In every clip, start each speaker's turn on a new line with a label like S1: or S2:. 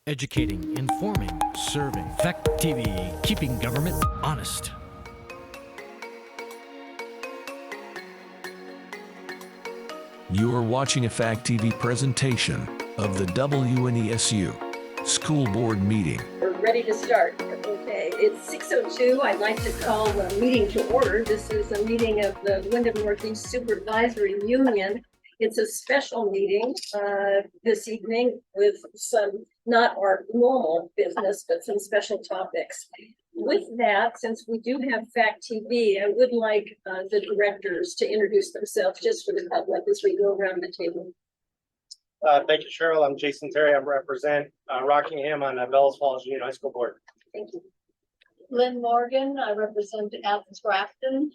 S1: Educating, informing, serving. Fact TV, keeping government honest.
S2: You are watching a Fact TV presentation of the WNESU School Board meeting.
S3: We're ready to start. Okay, it's 6:02. I'd like to call the meeting to order. This is a meeting of the Wyndham Northeast Supervisory Union. It's a special meeting this evening with some, not our normal business, but some special topics. With that, since we do have Fact TV, I would like the directors to introduce themselves just for the public as we go around the table.
S4: Thank you, Cheryl. I'm Jason Terry. I represent Rockingham on Bells Falls Union High School Board.
S3: Thank you.
S5: Lynn Morgan, I represent Athens Grafton.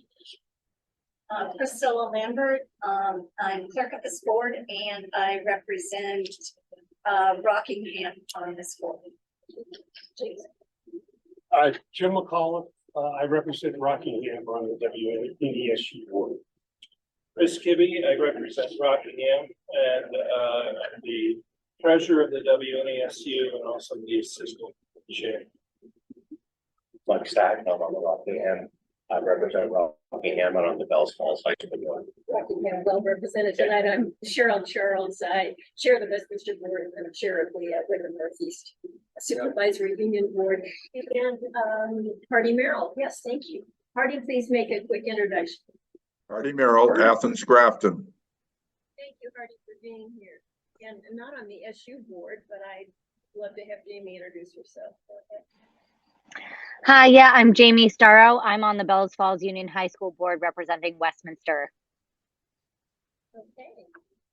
S5: Priscilla Lambert, I'm clerk of this board and I represent Rockingham on this board.
S6: Jim McCullough, I represent Rockingham on the WNESU board. Chris Kibbe, I represent Rockingham and the treasurer of the WNESU and also the assistant chair.
S7: Mike Stack, I'm on the Rockingham. I represent Rockingham and on the Bells Falls High School board.
S3: Rockingham well represented tonight. I'm Cheryl Charles. I chair the Westminster Board and I'm chair of the Wyndham Northeast Supervisory Union Board. And Hardy Merrill. Yes, thank you. Hardy, please make a quick introduction.
S8: Hardy Merrill, Athens Grafton.
S3: Thank you, Hardy, for being here. And not on the SU board, but I'd love to have Jamie introduce herself. Okay.
S9: Hi, yeah, I'm Jamie Starrow. I'm on the Bells Falls Union High School Board representing Westminster.
S3: Okay,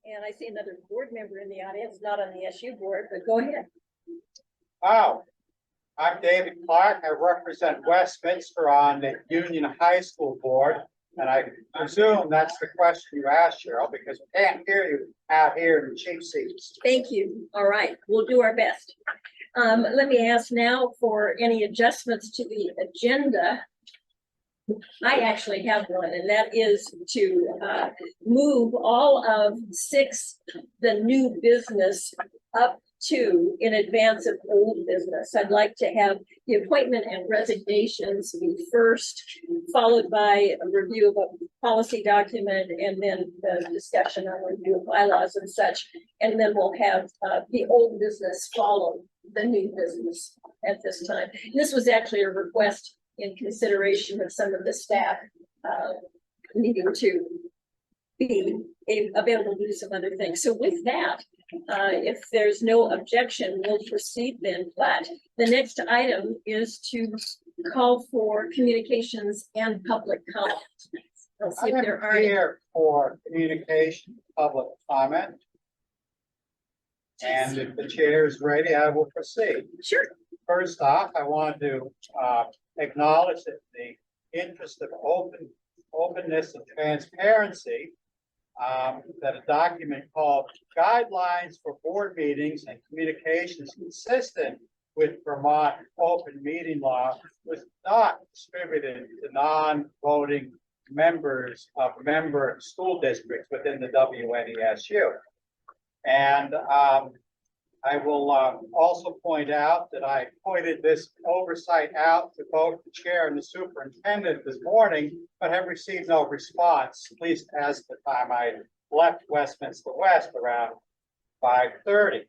S3: and I see another board member in the audience, not on the SU board, but go ahead.
S10: Oh, I'm David Clark. I represent Westminster on the Union High School Board. And I presume that's the question you asked, Cheryl, because we can't hear you out here in the cheap seats.
S3: Thank you. All right, we'll do our best. Let me ask now for any adjustments to the agenda. I actually have one, and that is to move all of 6, the new business, up to in advance of old business. I'd like to have the appointment and resignations be first, followed by a review of a policy document, and then the discussion on review of bylaws and such. And then we'll have the old business follow the new business at this time. And this was actually a request in consideration of some of the staff needing to be available to do some other things. So with that, if there's no objection, we'll proceed then. But the next item is to call for communications and public comment. Let's see if there are
S10: here for communication, public comment. And if the chair is ready, I will proceed.
S3: Sure.
S10: First off, I want to acknowledge that the interest of openness and transparency, that a document called Guidelines for Board Meetings and Communications Consistent with Vermont Open Meeting Law was not distributed to non-voting members of member school districts within the WNESU. And I will also point out that I pointed this oversight out to both the chair and the superintendent this morning, but have received no response, at least as the time I left Westminster West around 5:30.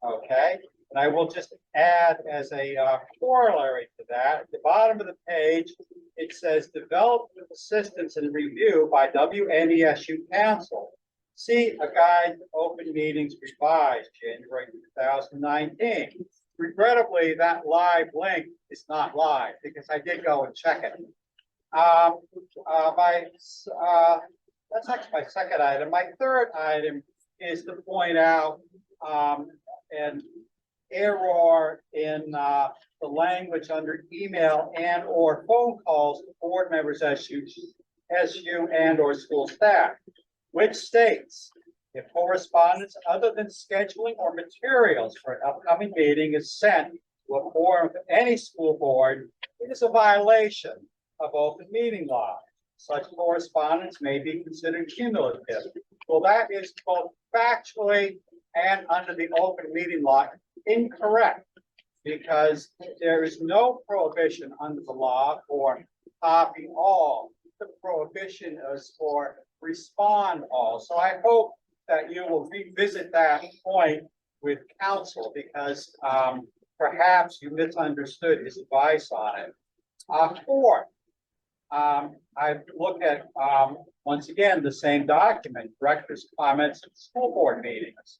S10: Okay, and I will just add as a corollary to that, at the bottom of the page, it says developed with assistance and review by WNESU Council. See a guide to open meetings revised January 2019. Regrettably, that live link is not live because I did go and check it. That's actually my second item. My third item is to point out an error in the language under email and or phone calls to board members, SU and or school staff, which states if correspondence other than scheduling or materials for an upcoming meeting is sent to a board of any school board, it is a violation of open meeting law. Such correspondence may be considered cumulative. Well, that is both factually and under the open meeting law incorrect. because there is no prohibition under the law for copy all. The prohibition is for respond all. So I hope that you will revisit that point with counsel, because perhaps you misunderstood his advice on it. Fourth, I look at once again the same document, director's comments at school board meetings.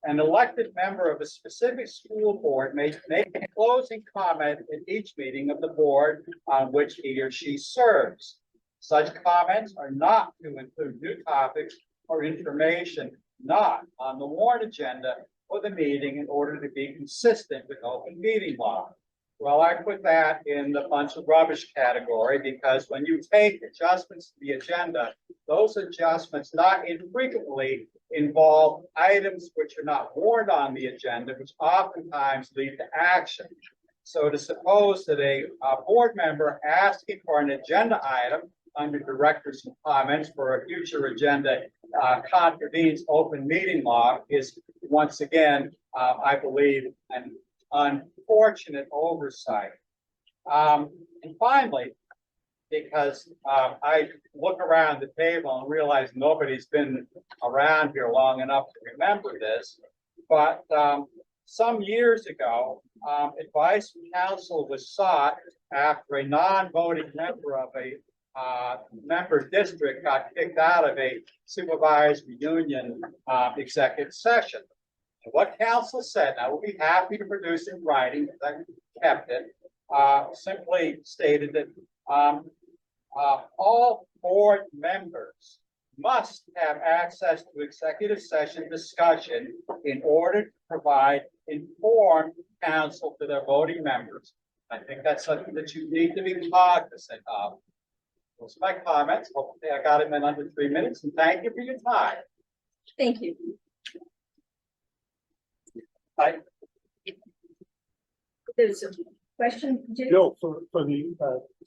S10: An elected member of a specific school board may make a closing comment at each meeting of the board on which he or she serves. Such comments are not to include new topics or information not on the warrant agenda for the meeting in order to be consistent with open meeting law. Well, I put that in the bunch of rubbish category, because when you take adjustments to the agenda, those adjustments not infrequently involve items which are not warned on the agenda, which oftentimes lead to action. So to suppose that a board member asking for an agenda item under director's comments for a future agenda contravenes open meeting law is once again, I believe, an unfortunate oversight. And finally, because I look around the table and realize nobody's been around here long enough to remember this, but some years ago, advice from counsel was sought after a non-voting member of a member district got kicked out of a supervisory union executive session. And what counsel said, and I will be happy to produce in writing, because I kept it, simply stated that all board members must have access to executive session discussion in order to provide informed counsel to their voting members. I think that's something that you need to be cognizant of. Those are my comments. Hopefully I got them in under 3 minutes, and thank you for your time.
S3: Thank you. There's a question, Jim?
S6: No, for the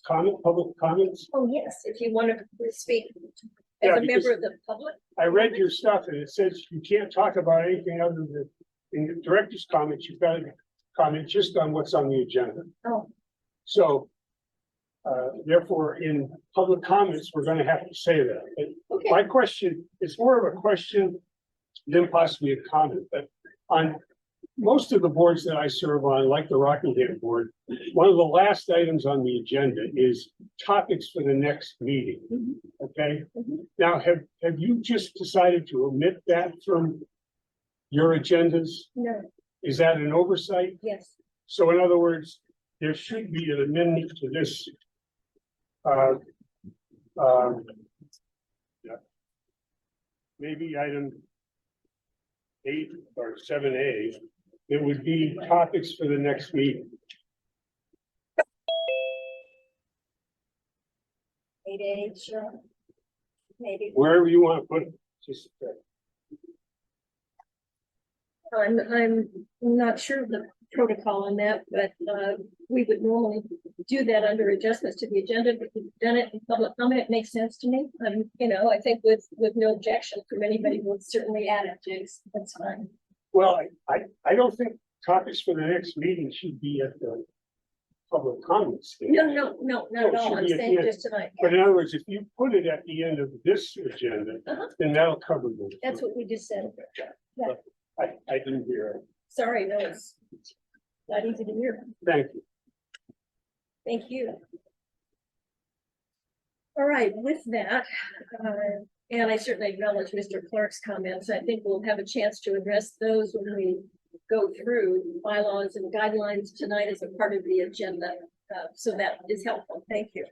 S6: public comments.
S3: Oh, yes, if you want to speak
S6: Yeah,
S3: as a
S6: because
S3: member of the public.
S6: I read your stuff and it says you can't talk about anything other than in the director's comments. You've got to comment just on what's on the agenda.
S3: Oh,
S6: So therefore, in public comments, we're going to have to say that. But
S3: okay.
S6: my question is more of a question than possibly a comment. But on most of the boards that I serve on, like the Rockingham board, one of the last items on the agenda is topics for the next meeting.
S3: Mhm.
S6: Okay.
S3: Mhm.
S6: Now, have you just decided to omit that from your agendas?
S3: No,
S6: Is that an oversight?
S3: yes.
S6: So in other words, there should be an amendment to this. Yeah. Maybe item 8 or 7A. It would be topics for the next meeting.
S5: 8A, sure. Maybe.
S6: Wherever you want to put it. Just
S3: I'm not sure of the protocol on that, but we would normally do that under adjustments to the agenda, but we've done it in public comment. It makes sense to me. You know, I think with no objection from anybody, we'll certainly add it, James. That's fine.
S6: well, I don't think topics for the next meeting should be at the public comments. stage.
S3: No, not at
S6: it
S3: all.
S6: should
S3: I'm
S6: be at the
S3: saying
S6: end.
S3: just tonight.
S6: But in other words, if you put it at the end of this agenda,
S3: Uh-huh.
S6: then that'll cover it.
S3: That's what we just said. Yeah.
S6: I didn't hear it.
S3: Sorry, no, it's not easy to hear.
S6: Thank you.
S3: Thank you. All right, with that, and I certainly acknowledge Mr. Clark's comments. I think we'll have a chance to address those when we go through bylaws and guidelines tonight as a part of the agenda. So that is helpful. Thank you.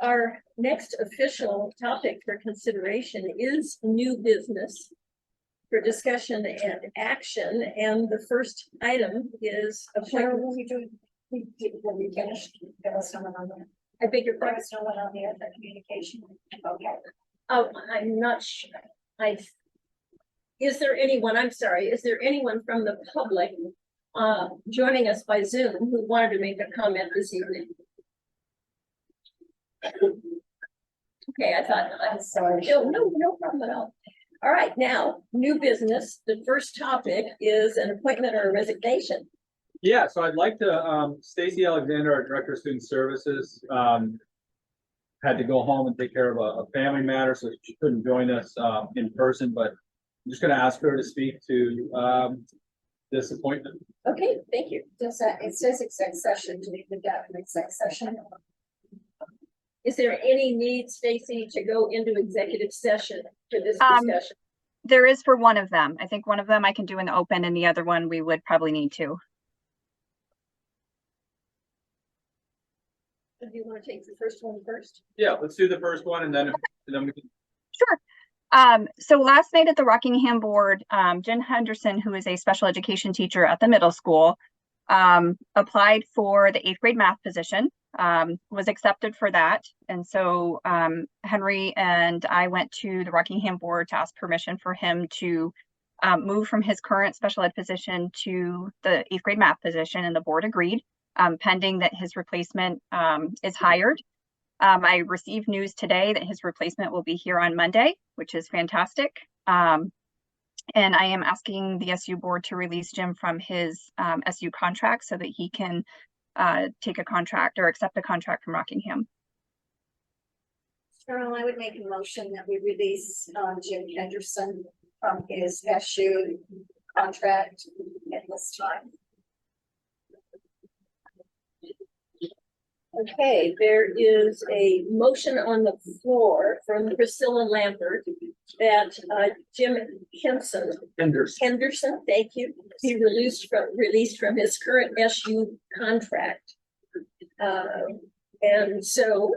S3: Our next official topic for consideration is new business for discussion and action. And the first item is appointment.
S5: We did, when we finished, there was someone on there.
S3: I beg your
S5: There
S3: pardon.
S5: was no one on there, the communication. Okay.
S3: Oh, I'm not sure. Is there anyone, I'm sorry, is there anyone from the public joining us by Zoom who wanted to make a comment this evening? Okay, I thought, I'm sorry. No problem at all. All right, now, new business. The first topic is an appointment or a resignation.
S11: Yeah, so I'd like to, Stacy Alexander, our Director of Student Services, had to go home and take care of a family matter, so she couldn't join us, in person, but I'm just gonna ask her to speak to, this appointment.
S3: Okay, thank you.
S5: Does that, it says exec session, do we need that in exec session?
S3: Is there any need, Stacy, to go into executive session for this
S12: Um,
S3: discussion?
S12: There is for one of them. I think one of them I can do in the open and the other one we would probably need to.
S3: Do you want to take the first one first?
S11: Yeah, let's do the first one and then we can.
S12: Sure. So last night at the Rockingham board, Jen Henderson, who is a special education teacher at the middle school, applied for the 8th grade math position, was accepted for that. And so Henry and I went to the Rockingham board to ask permission for him to move from his current special ed position to the 8th grade math position, and the board agreed, pending that his replacement is hired. I received news today that his replacement will be here on Monday, which is fantastic. And I am asking the SU board to release Jim from his SU contract so that he can take a contract or accept a contract from Rockingham.
S5: Cheryl, I would make a motion that we release Jim Henderson from his SU contract at this time.
S3: Okay, there is a motion on the floor from Priscilla Lambert that Jim Henderson, thank you, be released from his current SU contract. And so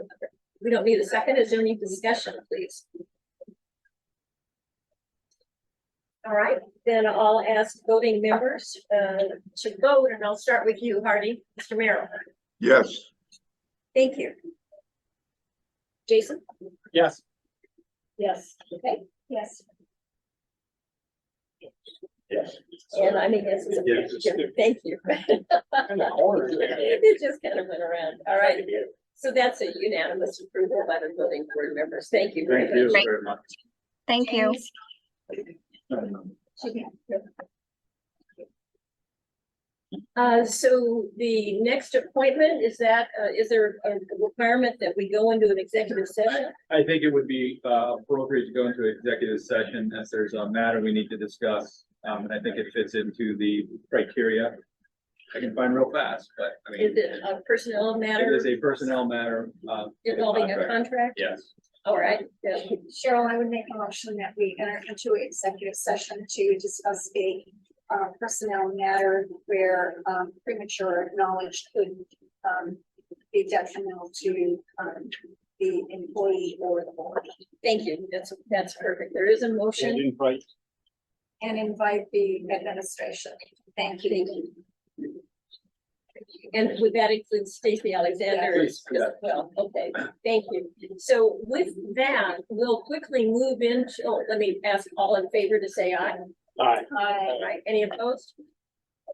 S3: we don't need a second. Is there any discussion, please? All right, then I'll ask voting members to vote, and I'll start with you, Hardy. Mr. Merrill.
S8: Yes.
S3: Thank you. Jason?
S6: Yes.
S3: Yes. Okay.
S5: Yes.
S6: Yes.
S3: And I mean, yes, thank you. It just kind of went around. All right. So that's a unanimous approval by the voting board members. Thank you very much.
S11: Very much.
S12: Thank you.
S3: So the next appointment, is there a requirement that we go into an executive session?
S11: I think it would be appropriate to go into executive session as there's a matter we need to discuss. And I think it fits into the criteria. I can find real fast, but I mean.
S3: Is it a personnel
S11: It
S3: matter
S11: is a personnel matter.
S3: involving a contract?
S11: Yes.
S3: All right. Yeah.
S5: Cheryl, I would make a motion that we enter into executive session to discuss a personnel matter where premature knowledge could be detrimental to the employee or the board.
S3: Thank you. That's perfect. There is a motion.
S5: And invite the administration. Thank you.
S3: And would that include Stacy Alexander as well? Okay, thank you. So with that, we'll quickly move into, let me ask all in favor to say aye.
S6: Aye.
S3: All right, any opposed?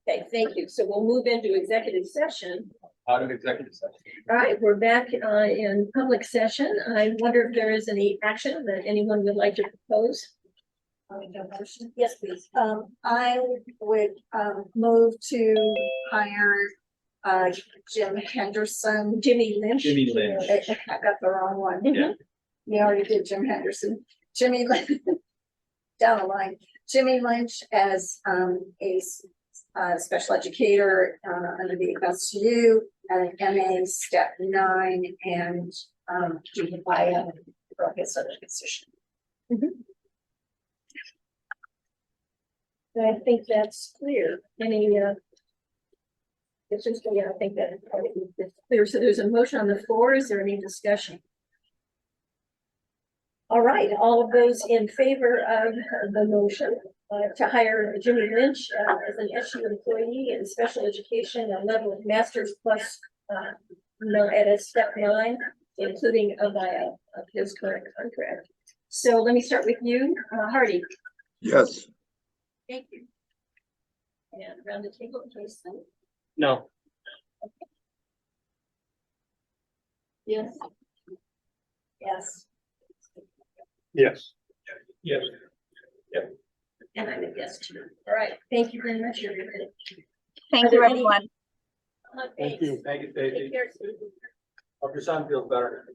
S3: Okay, thank you. So we'll move into executive session.
S11: Out of executive session.
S3: All right, we're back in public session. I wonder if there is any action that anyone would like to propose. Yes, please.
S5: I would move to hire Jim Henderson.
S3: Jimmy Lynch.
S11: Jimmy Lynch.
S5: I got the wrong one.
S11: Yeah.
S5: We already did Jim Henderson. Jimmy Lynch. Down the line. Jimmy Lynch as a special educator under the SU and an MA step 9 and by for his other position.
S3: I think that's clear. Any it's just, yeah, I think that it's clear. So there's a motion on the floor. Is there any discussion? All right, all of those in favor of the motion to hire Jimmy Lynch as an SU employee in special education and level of master's plus at a step 9, including a buyout of his current contract. So let me start with you, Hardy.
S8: Yes.
S3: Thank you. And around the table, Jason.
S6: No.
S3: Yes.
S5: Yes.
S6: Yes. Yes.
S3: And I'm a yes too. All right, thank you very much, everybody.
S12: Thank
S3: Are there
S12: you,
S3: any-
S12: everyone.
S11: Thank you. Thank you,
S3: Take
S11: Stacy.
S3: care, Susan.
S11: Hope your son feels better.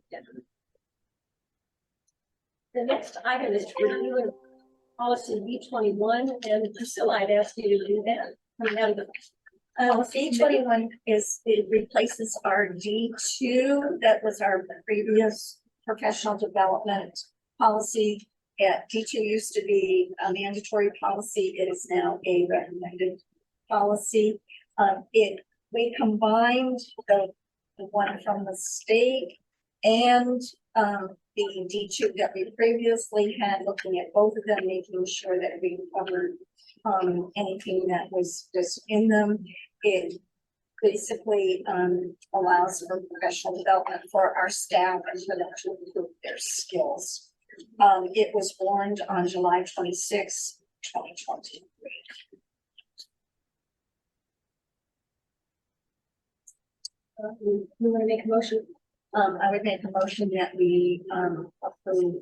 S3: The next item is to review and policy B21, and Priscilla, I'd ask you to do that. We have the
S5: C21 it replaces our D2, that was our previous professional development policy. D2 used to be a mandatory policy, it is now a recommended policy. We combined the one from the state and the D2 that we previously had, looking at both of them, making sure that we covered anything that was just in them. It basically allows for professional development for our staff and for them to improve their skills. It was warned on July 26, 2023.
S3: you want to make a motion?
S5: I would make a motion that we approve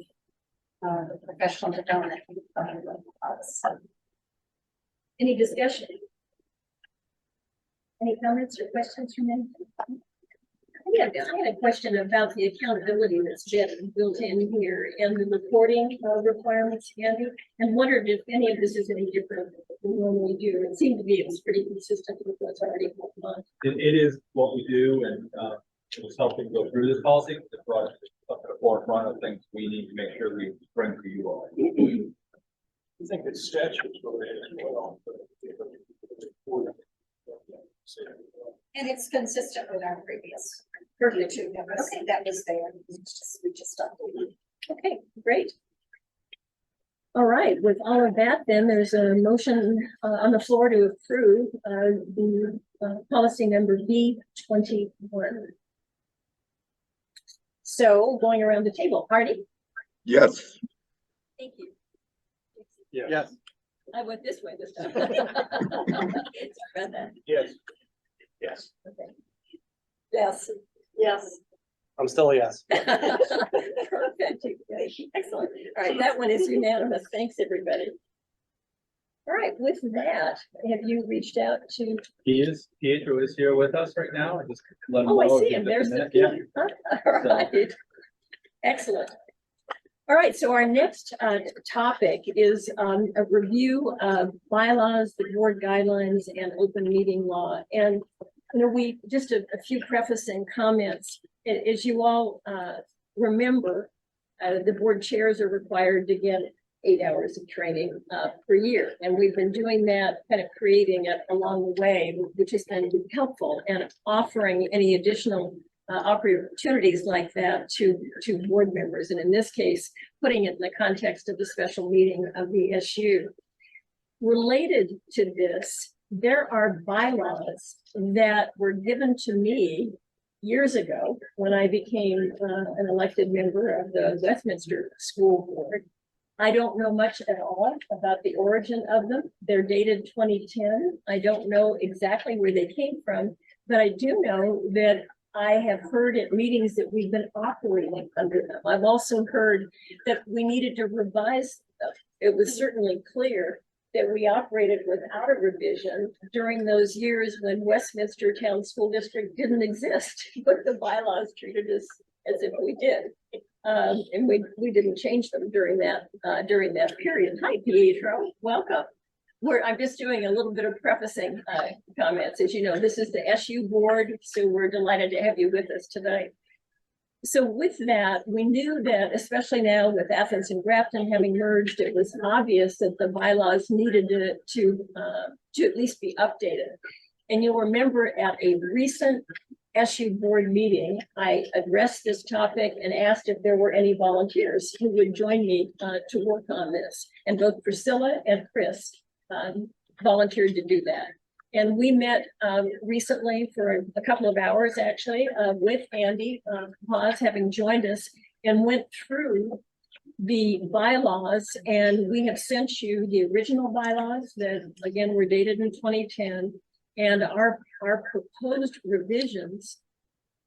S5: the professional development policy.
S3: Any discussion? Any comments or questions from anyone? I had a question about the accountability that's been built in here and the reporting requirements, Andy, and wondered if any of this is any different than what we do. It seemed to me it was pretty consistent with what's already going on.
S11: It is what we do, and it was helping go through this policy. It brought it up to the forefront of things we need to make sure we bring to you all.
S6: I think it's statutes related as well.
S5: And it's consistent with our previous purview too. That was there. We just updated.
S3: Okay, great. All right, with all of that, then there's a motion on the floor to approve the policy number B21. So going around the table, Hardy?
S8: Yes.
S3: Thank you.
S6: Yes.
S3: I went this way this time. Sorry about that.
S6: Yes. Yes.
S3: Okay.
S5: Yes. Yes.
S4: I'm still a yes.
S3: Perfect. Excellent. All right, that one is unanimous. Thanks, everybody. All right, with that, have you reached out to?
S11: Pietro is here with us right now. I just let him know.
S3: Oh, I
S11: if
S3: see
S11: he's
S3: him.
S11: just a
S3: There's the.
S11: minute. Yeah.
S3: All right. Excellent. All right, so our next topic is a review of bylaws, the board guidelines, and open meeting law. And we just a few prefacing comments. As you all remember, the board chairs are required to get 8 hours of training per year, and we've been doing that, kind of creating it along the way, which has been helpful and offering any additional opportunities like that to board members, and in this case, putting it in the context of the special meeting of the SU. Related to this, there are bylaws that were given to me years ago when I became an elected member of the Westminster School Board. I don't know much at all about the origin of them. They're dated 2010. I don't know exactly where they came from, but I do know that I have heard at meetings that we've been operating under them. I've also heard that we needed to revise them. It was certainly clear that we operated without a revision during those years when Westminster Town School District didn't exist, but the bylaws treated us as if we did. And we didn't change them during that period. Hi, Pietro, welcome. I'm just doing a little bit of prefacing comments. As you know, this is the SU board, so we're delighted to have you with us tonight. So with that, we knew that, especially now with Athens and Grafton having merged, it was obvious that the bylaws needed to at least be updated. And you'll remember at a recent SU board meeting, I addressed this topic and asked if there were any volunteers who would join me to work on this. And both Priscilla and Chris volunteered to do that. And we met recently for a couple of hours, actually, with Andy Hawes having joined us, and went through the bylaws. And we have sent you the original bylaws that, again, were dated in 2010, and our proposed revisions.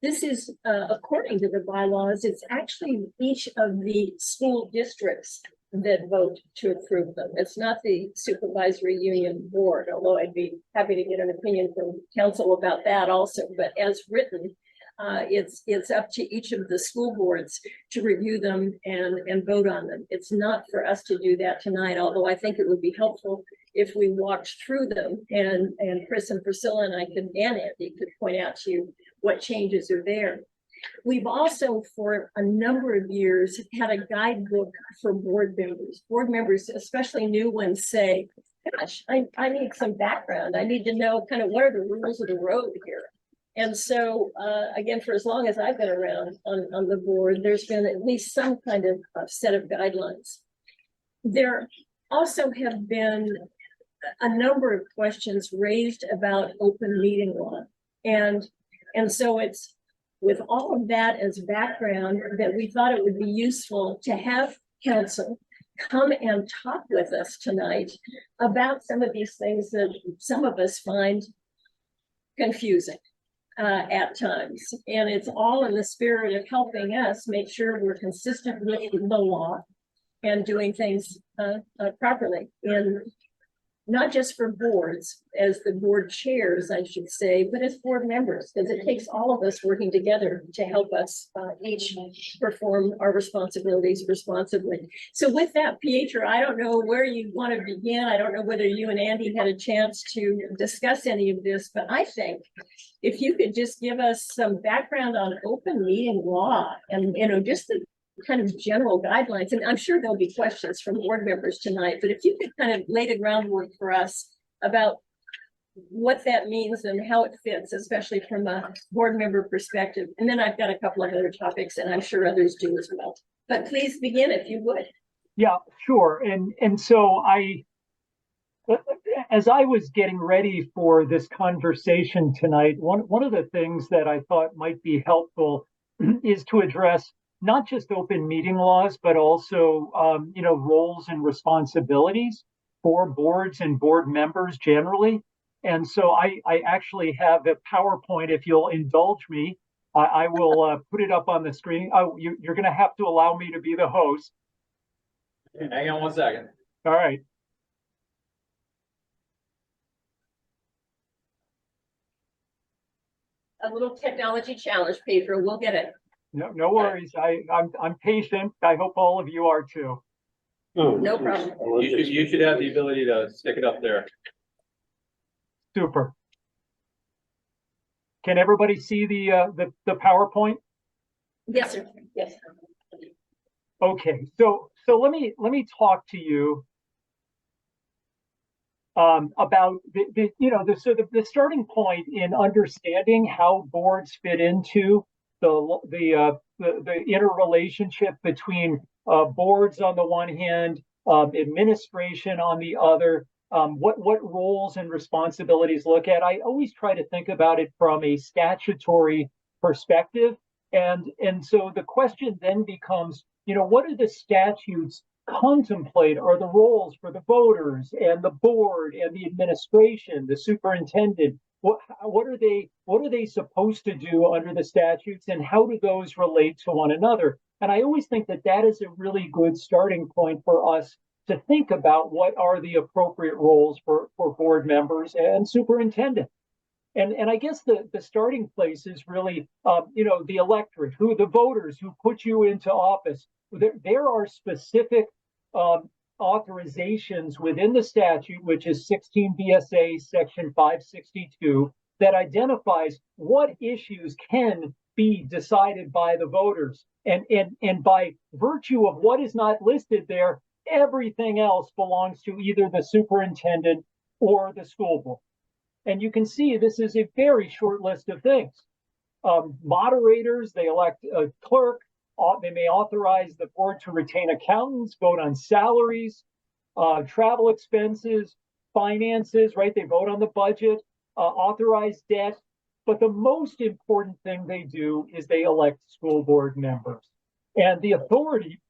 S3: This is, according to the bylaws, it's actually each of the school districts that vote to approve them. It's not the supervisory union board, although I'd be happy to get an opinion from council about that also. But as written, it's up to each of the school boards to review them and vote on them. It's not for us to do that tonight, although I think it would be helpful if we walked through them and Chris and Priscilla and I could, and Andy could point out to you what changes are there. We've also, for a number of years, had a guidebook for board members, especially new ones, say, gosh, I need some background. I need to know kind of what are the rules of the road here. And so, again, for as long as I've been around on the board, there's been at least some kind of set of guidelines. There also have been a number of questions raised about open meeting law. And so it's with all of that as background that we thought it would be useful to have council come and talk with us tonight about some of these things that some of us find confusing at times. And it's all in the spirit of helping us make sure we're consistent with the law and doing things properly. And not just for boards, as the board chairs, I should say, but as board members, because it takes all of us working together to help us each perform our responsibilities responsibly. So with that, Pietro, I don't know where you want to begin. I don't know whether you and Andy had a chance to discuss any of this, but I think if you could just give us some background on open meeting law and, you know, just the kind of general guidelines, and I'm sure there'll be questions from board members tonight, but if you could kind of lay the groundwork for us about what that means and how it fits, especially from a board member perspective. And then I've got a couple of other topics, and I'm sure others do as well. But please begin if you would.
S13: Yeah, sure. And so as I was getting ready for this conversation tonight, one of the things that I thought might be helpful is to address not just open meeting laws, but also, roles and responsibilities for boards and board members generally. And so I actually have a PowerPoint, if you'll indulge me. I will put it up on the screen. Oh, you're going to have to allow me to be the host.
S11: Hang on one second.
S13: All right.
S3: A little technology challenge, Pedro. We'll get it.
S13: No worries. I'm patient. I hope all of you are too.
S3: No problem.
S11: You should have the ability to stick it up there.
S13: Super. Can everybody see the PowerPoint?
S3: Yes, sir. Yes.
S13: Okay. So let me talk to you about the starting point in understanding how boards fit into the interrelationship between boards on the one hand, administration on the other, what roles and responsibilities look at. I always try to think about it from a statutory perspective. And so the question then becomes, what do the statutes contemplate are the roles for the voters and the board and the administration, the superintendent? What are they supposed to do under the statutes, and how do those relate to one another? And I always think that is a really good starting point for us to think about what are the appropriate roles for board members and superintendent. And I guess the starting place is really, the electorate, the voters who put you into office. There are specific authorizations within the statute, which is 16 VSA section 562, that identifies what issues can be decided by the voters. And by virtue of what is not listed there, everything else belongs to either the superintendent or the school board. And you can see this is a very short list of things. Moderators, they elect a clerk. They may authorize the board to retain accountants, vote on salaries, travel expenses, finances, right? They vote on the budget, authorize debt. But the most important thing they do is they elect school board members. And the authority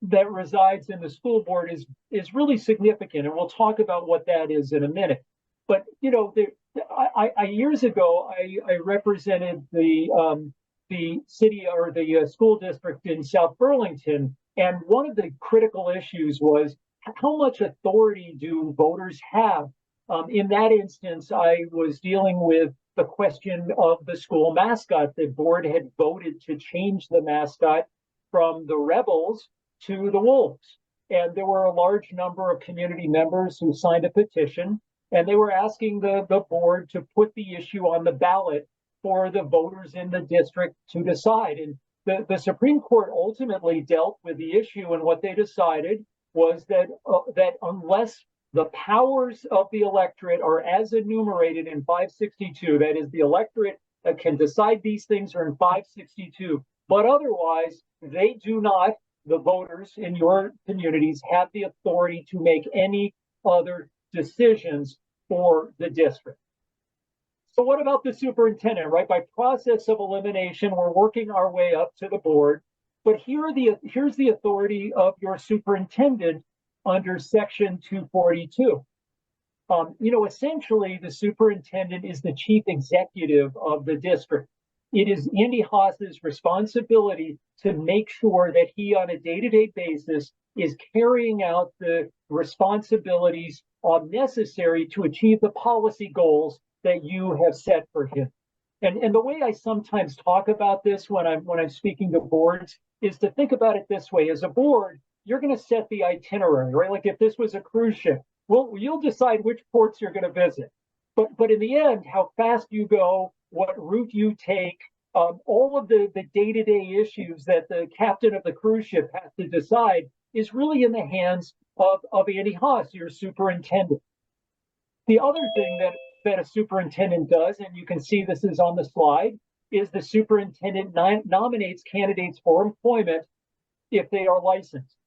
S13: that resides in the school board is really significant. And we'll talk about what that is in a minute. But, years ago, I represented the city or the school district in South Burlington, And one of the critical issues was how much authority do voters have? In that instance, I was dealing with the question of the school mascot. The board had voted to change the mascot from the Rebels to the Wolves. And there were a large number of community members who signed a petition, and they were asking the board to put the issue on the ballot for the voters in the district to decide. And the Supreme Court ultimately dealt with the issue, and what they decided was that unless the powers of the electorate are as enumerated in 562, that is, the electorate can decide these things are in 562, but otherwise they do not, the voters in your communities, have the authority to make any other decisions for the district. So what about the superintendent, right? By process of elimination, we're working our way up to the board, but here's the authority of your superintendent under section 242. Essentially, the superintendent is the chief executive of the district. It is Andy Haas's responsibility to make sure that he, on a day-to-day basis, is carrying out the responsibilities necessary to achieve the policy goals that you have set for him. And the way I sometimes talk about this when I'm speaking to boards is to think about it this way. As a board, you're going to set the itinerary, right? Like if this was a cruise ship, well, you'll decide which ports you're going to visit. But in the end, how fast you go, what route you take, all of the day-to-day issues that the captain of the cruise ship has to decide is really in the hands of Andy Haas, your superintendent. The other thing that a superintendent does, and you can see this is on the slide, is the superintendent nominates candidates for employment if they are licensed.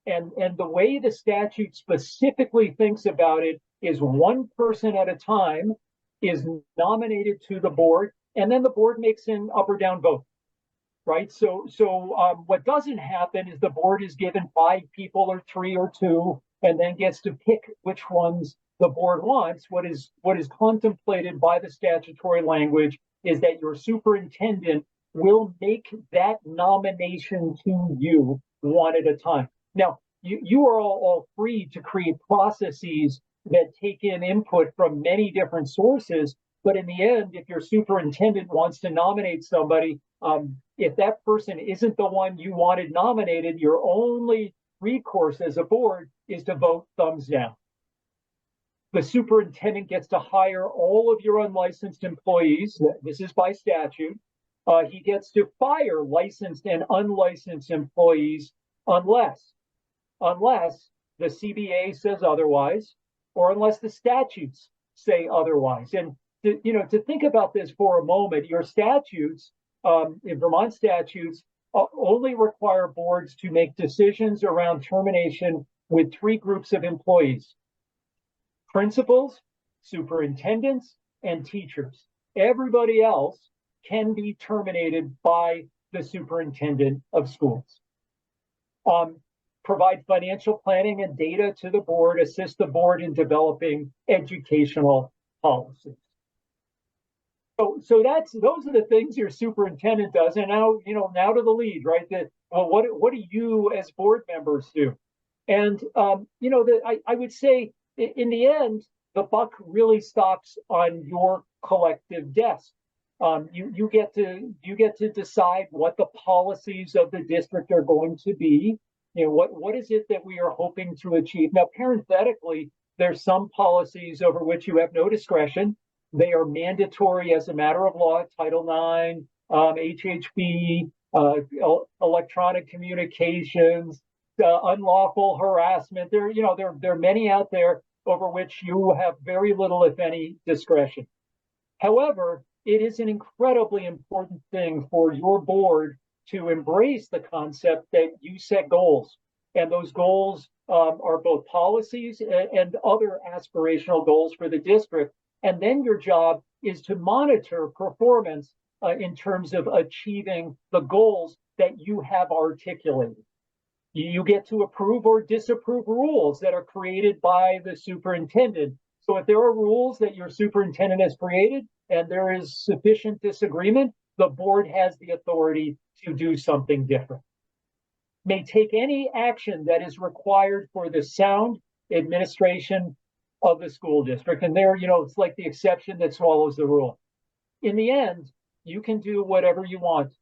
S13: And the way the statute specifically thinks about it is one person at a time is nominated to the board, and then the board makes an up or down vote, right? So what doesn't happen is the board is given 5 people or 3 or 2, and then gets to pick which ones the board wants. What is contemplated by the statutory language is that your superintendent will make that nomination to you one at a time. Now, you are all free to create processes that take in input from many different sources, but in the end, if your superintendent wants to nominate somebody, if that person isn't the one you wanted nominated, your only recourse as a board is to vote thumbs down. The superintendent gets to hire all of your unlicensed employees. This is by statute. He gets to fire licensed and unlicensed employees unless the CBA says otherwise, or unless the statutes say otherwise. And to think about this for a moment, your statutes, in Vermont statutes, only require boards to make decisions around termination with 3 groups of employees: principals, superintendents, and teachers. Everybody else can be terminated by the superintendent of schools. Provide financial planning and data to the board, assist the board in developing educational policies. So those are the things your superintendent does. And now to the lead, right? What do you as board members do? And I would say in the end, the buck really stops on your collective desk. You get to decide what the policies of the district are going to be. What is it that we are hoping to achieve? Now, parenthetically, there's some policies over which you have no discretion. They are mandatory as a matter of law: Title IX, HHB, electronic communications, unlawful harassment. There are many out there over which you have very little, if any, discretion. However, it is an incredibly important thing for your board to embrace the concept that you set goals, and those goals are both policies and other aspirational goals for the district. And then your job is to monitor performance in terms of achieving the goals that you have articulated. You get to approve or disapprove rules that are created by the superintendent. So if there are rules that your superintendent has created and there is sufficient disagreement, the board has the authority to do something different. may take any action that is required for the sound administration of the school district. And there, it's like the exception that swallows the rule. In the end, you can do whatever you want.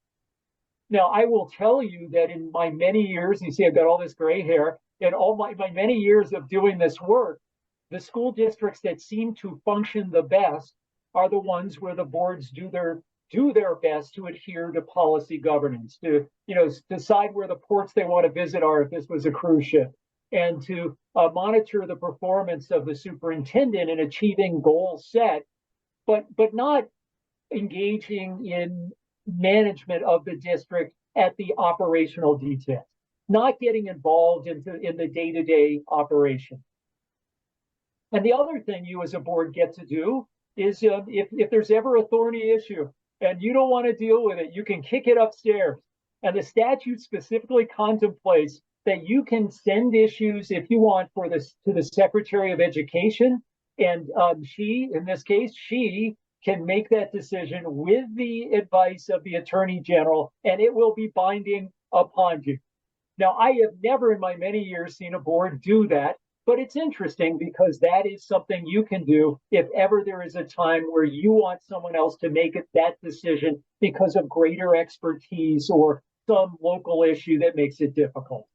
S13: Now, I will tell you that in my many years, you see, I've got all this gray hair, in all my many years of doing this work, the school districts that seem to function the best are the ones where the boards do their best to adhere to policy governance, to decide where the ports they want to visit are if this was a cruise ship, and to monitor the performance of the superintendent in achieving goals set, but not engaging in management of the district at the operational details, not getting involved in the day-to-day operation. And the other thing you as a board get to do is if there's ever a thorny issue and you don't want to deal with it, you can kick it upstairs. And the statute specifically contemplates that you can send issues, if you want, to the Secretary of Education. And she, in this case, she can make that decision with the advice of the Attorney General, and it will be binding upon you. Now, I have never in my many years seen a board do that, but it's interesting because that is something you can do if ever there is a time where you want someone else to make that decision because of greater expertise or some local issue that makes it difficult.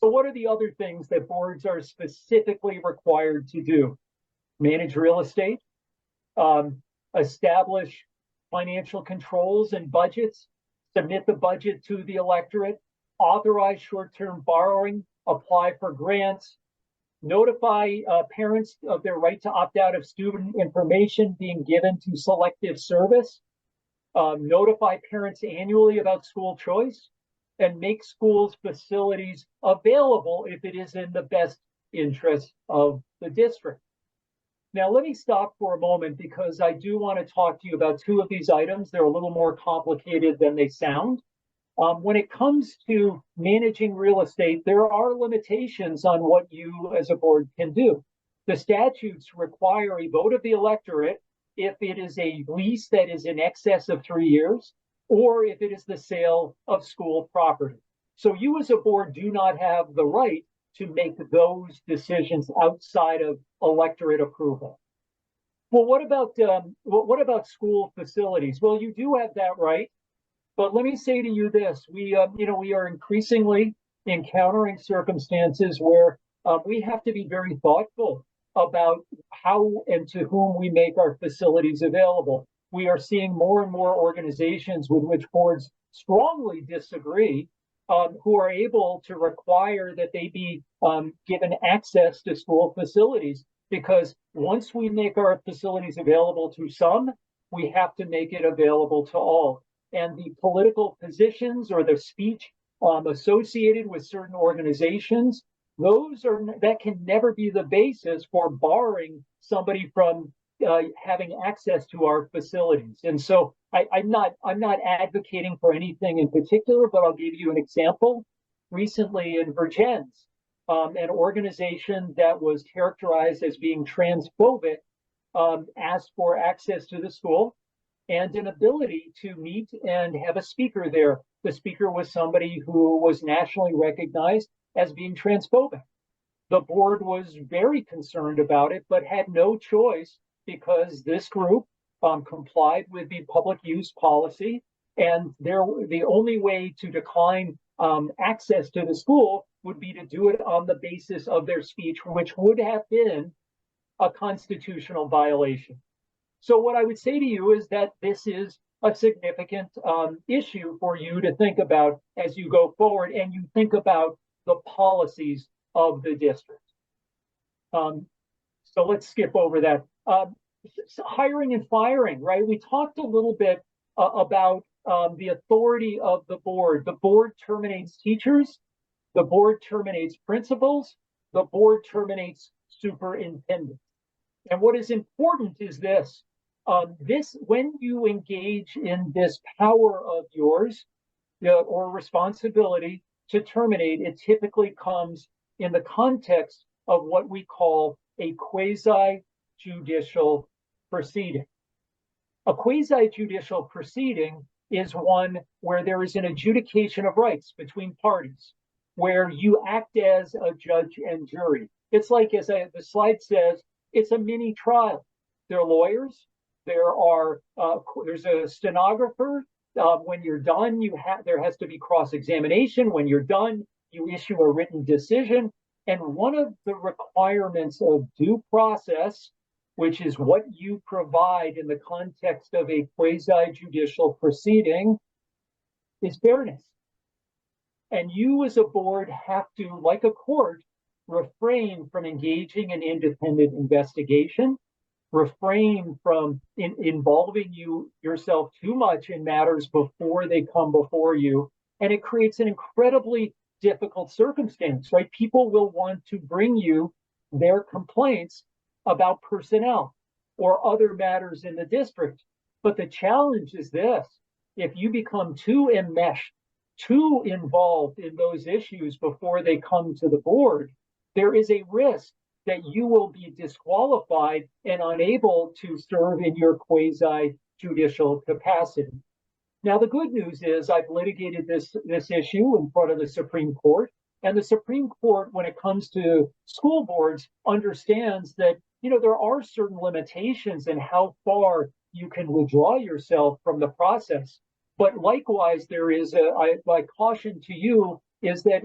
S13: So what are the other things that boards are specifically required to do? Manage real estate, establish financial controls and budgets, submit the budget to the electorate, authorize short-term borrowing, apply for grants, notify parents of their right to opt out of student information being given to selective service, notify parents annually about school choice, and make schools facilities available if it is in the best interest of the district. Now, let me stop for a moment because I do want to talk to you about two of these items. They're a little more complicated than they sound. When it comes to managing real estate, there are limitations on what you as a board can do. The statutes require a vote of the electorate if it is a lease that is in excess of 3 years, or if it is the sale of school property. So you as a board do not have the right to make those decisions outside of electorate approval. Well, what about school facilities? Well, you do have that right. But let me say to you this: we are increasingly encountering circumstances where we have to be very thoughtful about how and to whom we make our facilities available. We are seeing more and more organizations with which boards strongly disagree, who are able to require that they be given access to school facilities, because once we make our facilities available to some, we have to make it available to all. And the political positions or the speech associated with certain organizations, that can never be the basis for barring somebody from having access to our facilities. And so I'm not advocating for anything in particular, but I'll give you an example. Recently in Virgins, an organization that was characterized as being transphobic asked for access to the school and an ability to meet and have a speaker there. The speaker was somebody who was nationally recognized as being transphobic. The board was very concerned about it, but had no choice because this group complied with the public use policy, and the only way to decline access to the school would be to do it on the basis of their speech, which would have been a constitutional violation. So what I would say to you is that this is a significant issue for you to think about as you go forward and you think about the policies of the district. So let's skip over that. Hiring and firing, right? We talked a little bit about the authority of the board. The board terminates teachers. The board terminates principals. The board terminates superintendents. And what is important is this. When you engage in this power of yours or responsibility to terminate, it typically comes in the context of what we call a quasi-judicial proceeding. A quasi-judicial proceeding is one where there is an adjudication of rights between parties, where you act as a judge and jury. It's like, the slide says, it's a mini trial. There are lawyers, there's a stenographer. When you're done, there has to be cross-examination. When you're done, you issue a written decision. And one of the requirements of due process, which is what you provide in the context of a quasi-judicial proceeding, is fairness. And you as a board have to, like a court, refrain from engaging in independent investigation, refrain from involving yourself too much in matters before they come before you. And it creates an incredibly difficult circumstance, right? People will want to bring you their complaints about personnel or other matters in the district. But the challenge is this: if you become too enmeshed, too involved in those issues before they come to the board, there is a risk that you will be disqualified and unable to serve in your quasi-judicial capacity. Now, the good news is I've litigated this issue in front of the Supreme Court, and the Supreme Court, when it comes to school boards, understands that, there are certain limitations in how far you can withdraw yourself from the process. But likewise, there is my caution to you is that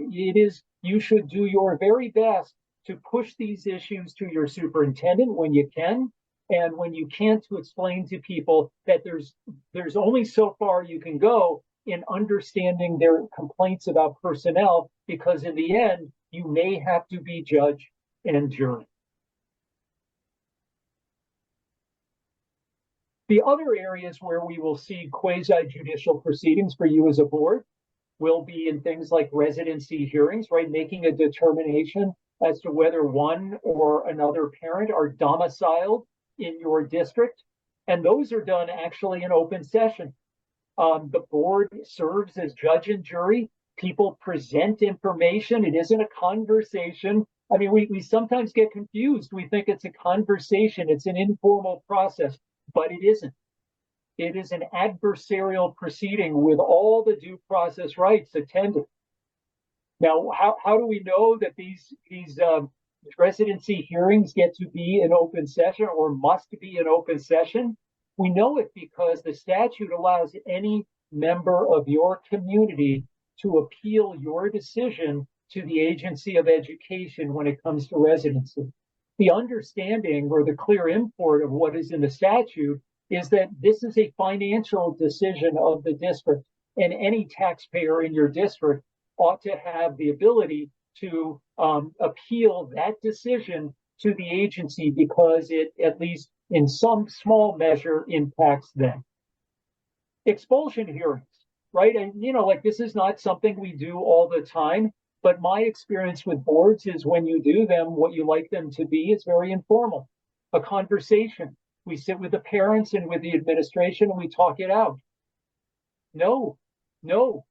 S13: you should do your very best to push these issues to your superintendent when you can, and when you can't, to explain to people that there's only so far you can go in understanding their complaints about personnel, because in the end, you may have to be judge and jury. The other areas where we will see quasi-judicial proceedings for you as a board will be in things like residency hearings, right? Making a determination as to whether one or another parent are domiciled in your district. And those are done actually in open session. The board serves as judge and jury. People present information. It isn't a conversation. I mean, we sometimes get confused. We think it's a conversation. It's an informal process, but it isn't. It is an adversarial proceeding with all the due process rights attended. Now, how do we know that these residency hearings get to be in open session or must be in open session? We know it because the statute allows any member of your community to appeal your decision to the agency of education when it comes to residency. The understanding or the clear import of what is in the statute is that this is a financial decision of the district, and any taxpayer in your district ought to have the ability to appeal that decision to the agency because it, at least in some small measure, impacts them. Expulsion hearings, right? And, this is not something we do all the time, but my experience with boards is when you do them, what you like them to be is very informal, a conversation. We sit with the parents and with the administration and we talk it out. No,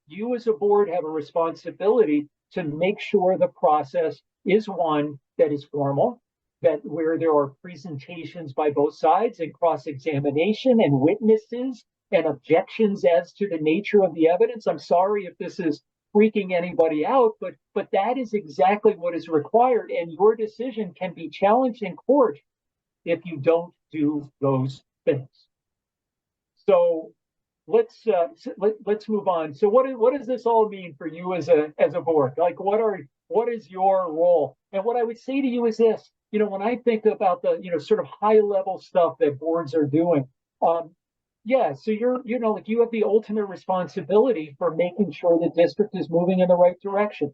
S13: you as a board have a responsibility to make sure the process is one that is formal, that where there are presentations by both sides and cross-examination and witnesses and objections as to the nature of the evidence. I'm sorry if this is freaking anybody out, but that is exactly what is required, and your decision can be challenged in court if you don't do those things. So let's move on. So what does this all mean for you as a board? Like, what is your role? And what I would say to you is this: when I think about the sort of high level stuff that boards are doing, so you have the ultimate responsibility for making sure the district is moving in the right direction.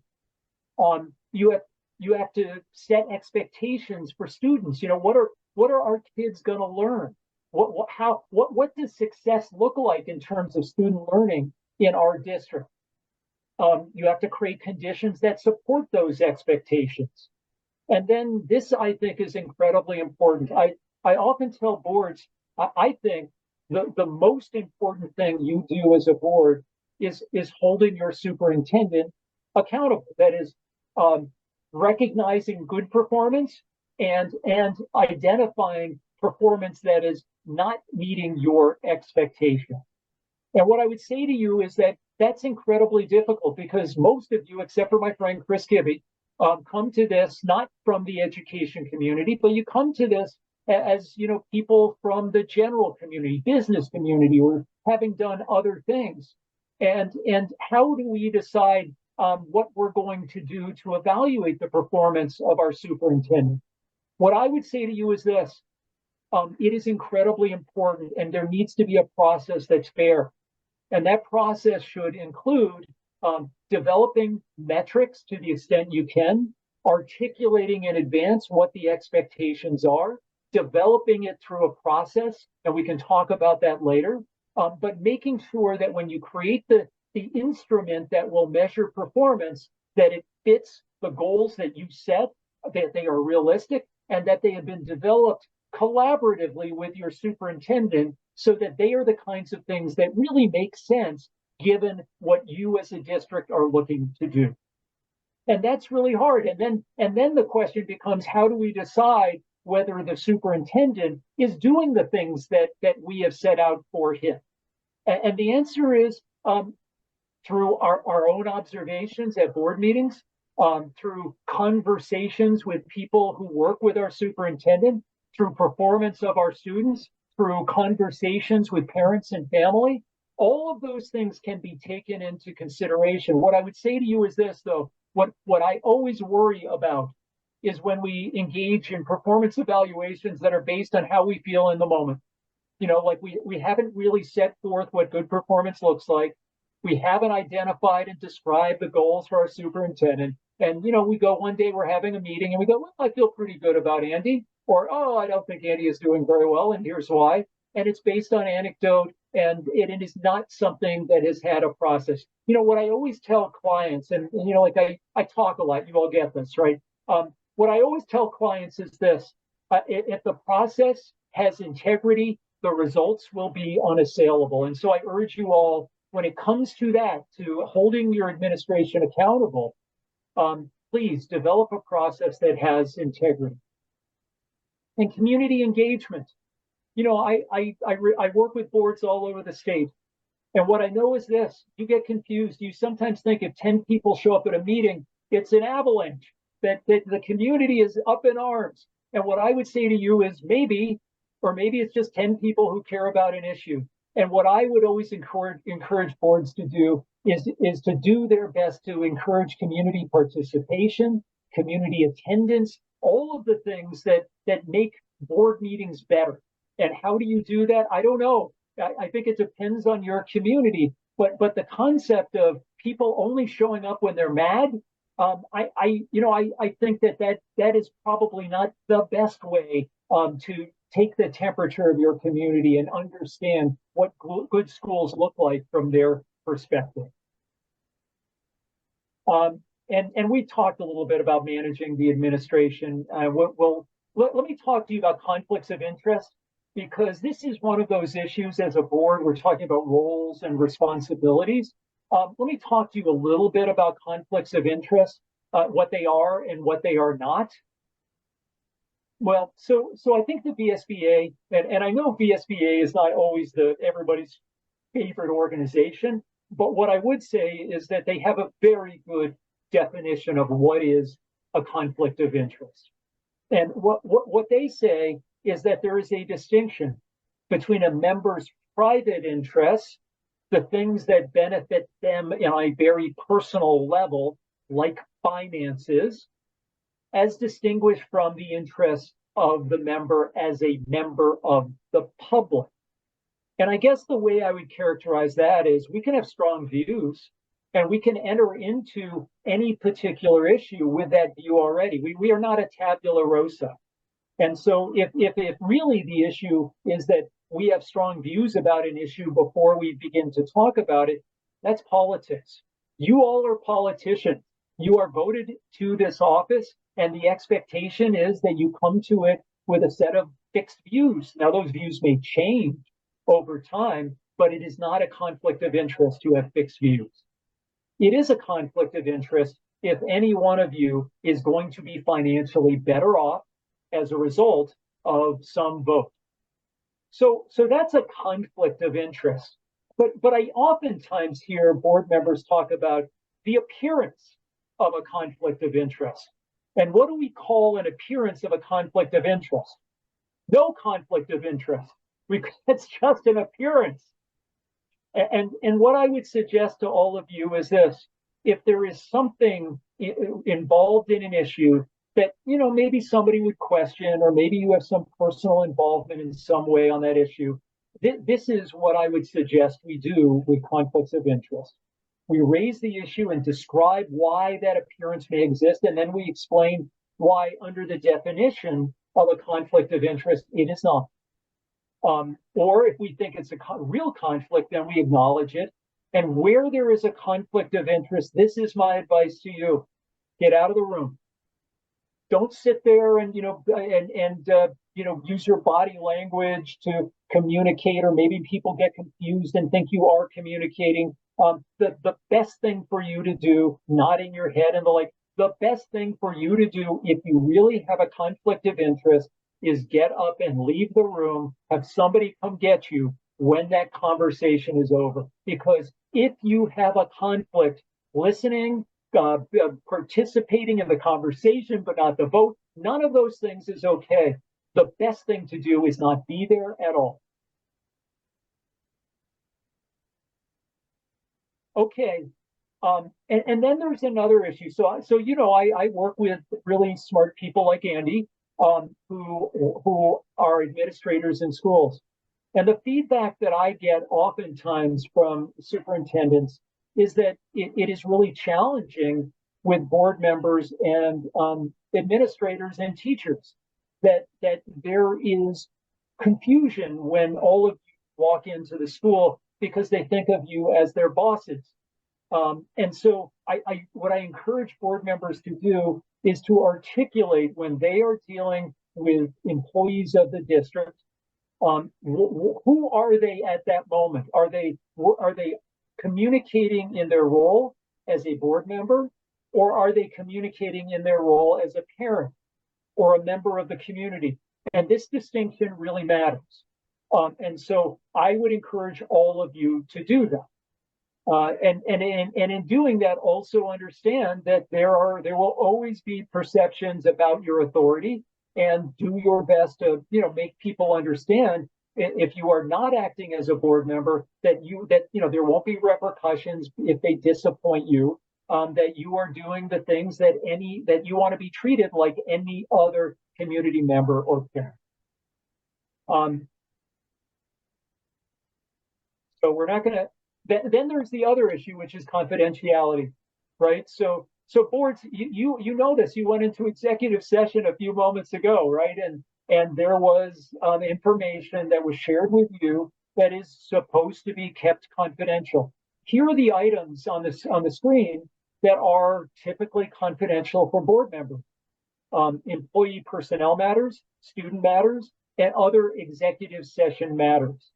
S13: You have to set expectations for students. What are our kids going to learn? What does success look like in terms of student learning in our district? You have to create conditions that support those expectations. And then this, I think, is incredibly important. I often tell boards, I think the most important thing you do as a board is holding your superintendent accountable. That is, recognizing good performance and identifying performance that is not meeting your expectation. And what I would say to you is that that's incredibly difficult because most of you, except for my friend Chris Gibby, come to this not from the education community, but you come to this as people from the general community, business community, or having done other things. And how do we decide what we're going to do to evaluate the performance of our superintendent? What I would say to you is this. It is incredibly important, and there needs to be a process that's fair. And that process should include developing metrics to the extent you can, articulating in advance what the expectations are, developing it through a process, and we can talk about that later, but making sure that when you create the instrument that will measure performance, that it fits the goals that you set, that they are realistic, and that they have been developed collaboratively with your superintendent so that they are the kinds of things that really make sense given what you as a district are looking to do. And that's really hard. And then the question becomes, how do we decide whether the superintendent is doing the things that we have set out for him? And the answer is through our own observations at board meetings, through conversations with people who work with our superintendent, through performance of our students, through conversations with parents and family. All of those things can be taken into consideration. What I would say to you is this, though, what I always worry about is when we engage in performance evaluations that are based on how we feel in the moment. Like we haven't really set forth what good performance looks like. We haven't identified and described the goals for our superintendent. And, we go one day, we're having a meeting and we go, well, I feel pretty good about Andy. Or, oh, I don't think Andy is doing very well, and here's why. And it's based on anecdote, and it is not something that has had a process. What I always tell clients, and like I talk a lot, you all get this, right? What I always tell clients is this, if the process has integrity, the results will be unassailable. And so I urge you all, when it comes to that, to holding your administration accountable, please develop a process that has integrity. And community engagement. I work with boards all over the state. And what I know is this, you get confused. You sometimes think if 10 people show up at a meeting, it's an avalanche, that the community is up in arms. And what I would say to you is maybe it's just 10 people who care about an issue. And what I would always encourage boards to do is to do their best to encourage community participation, community attendance, all of the things that make board meetings better. And how do you do that? I don't know. I think it depends on your community. But the concept of people only showing up when they're mad, I think that is probably not the best way to take the temperature of your community and understand what good schools look like from their perspective. And we talked a little bit about managing the administration. Let me talk to you about conflicts of interest, because this is one of those issues as a board. We're talking about roles and responsibilities. Let me talk to you a little bit about conflicts of interest, what they are and what they are not. Well, so I think the VSBA, and I know VSBA is not always everybody's favorite organization, but what I would say is that they have a very good definition of what is a conflict of interest. And what they say is that there is a distinction between a member's private interests, the things that benefit them on a very personal level, like finances, as distinguished from the interests of the member as a member of the public. And I guess the way I would characterize that is we can have strong views and we can enter into any particular issue with that view already. We are not a tabula rasa. And so if really the issue is that we have strong views about an issue before we begin to talk about it, that's politics. You all are politicians. You are voted to this office, and the expectation is that you come to it with a set of fixed views. Now, those views may change over time, but it is not a conflict of interest to have fixed views. It is a conflict of interest if any one of you is going to be financially better off as a result of some vote. So that's a conflict of interest. but I oftentimes hear board members talk about the appearance of a conflict of interest. And what do we call an appearance of a conflict of interest? No conflict of interest. It's just an appearance. And what I would suggest to all of you is this: if there is something involved in an issue that, maybe somebody would question, or maybe you have some personal involvement in some way on that issue, this is what I would suggest we do with conflicts of interest. We raise the issue and describe why that appearance may exist, and then we explain why, under the definition of a conflict of interest, it is not. Or if we think it's a real conflict, then we acknowledge it. And where there is a conflict of interest, this is my advice to you: get out of the room. Don't sit there and use your body language to communicate, or maybe people get confused and think you are communicating. The best thing for you to do, nodding your head and the best thing for you to do if you really have a conflict of interest is get up and leave the room, have somebody come get you when that conversation is over. Because if you have a conflict, listening, participating in the conversation, but not the vote, none of those things is okay. The best thing to do is not be there at all. Okay. And then there's another issue. So I work with really smart people like Andy, who are administrators in schools. And the feedback that I get oftentimes from superintendents is that it is really challenging with board members and administrators and teachers, that there is confusion when all of you walk into the school because they think of you as their bosses. And so what I encourage board members to do is to articulate, when they are dealing with employees of the district, who are they at that moment? Are they communicating in their role as a board member, or are they communicating in their role as a parent or a member of the community? And this distinction really matters. And so I would encourage all of you to do that. And in doing that, also understand that there will always be perceptions about your authority, and do your best to make people understand, if you are not acting as a board member, that there won't be repercussions if they disappoint you, that you are doing the things that you want to be treated like any other community member or parent. So we're not going to. Then there's the other issue, which is confidentiality, right? So boards, you know this. You went into executive session a few moments ago, right? And there was information that was shared with you that is supposed to be kept confidential. Here are the items on the screen that are typically confidential for board members: employee personnel matters, student matters, and other executive session matters.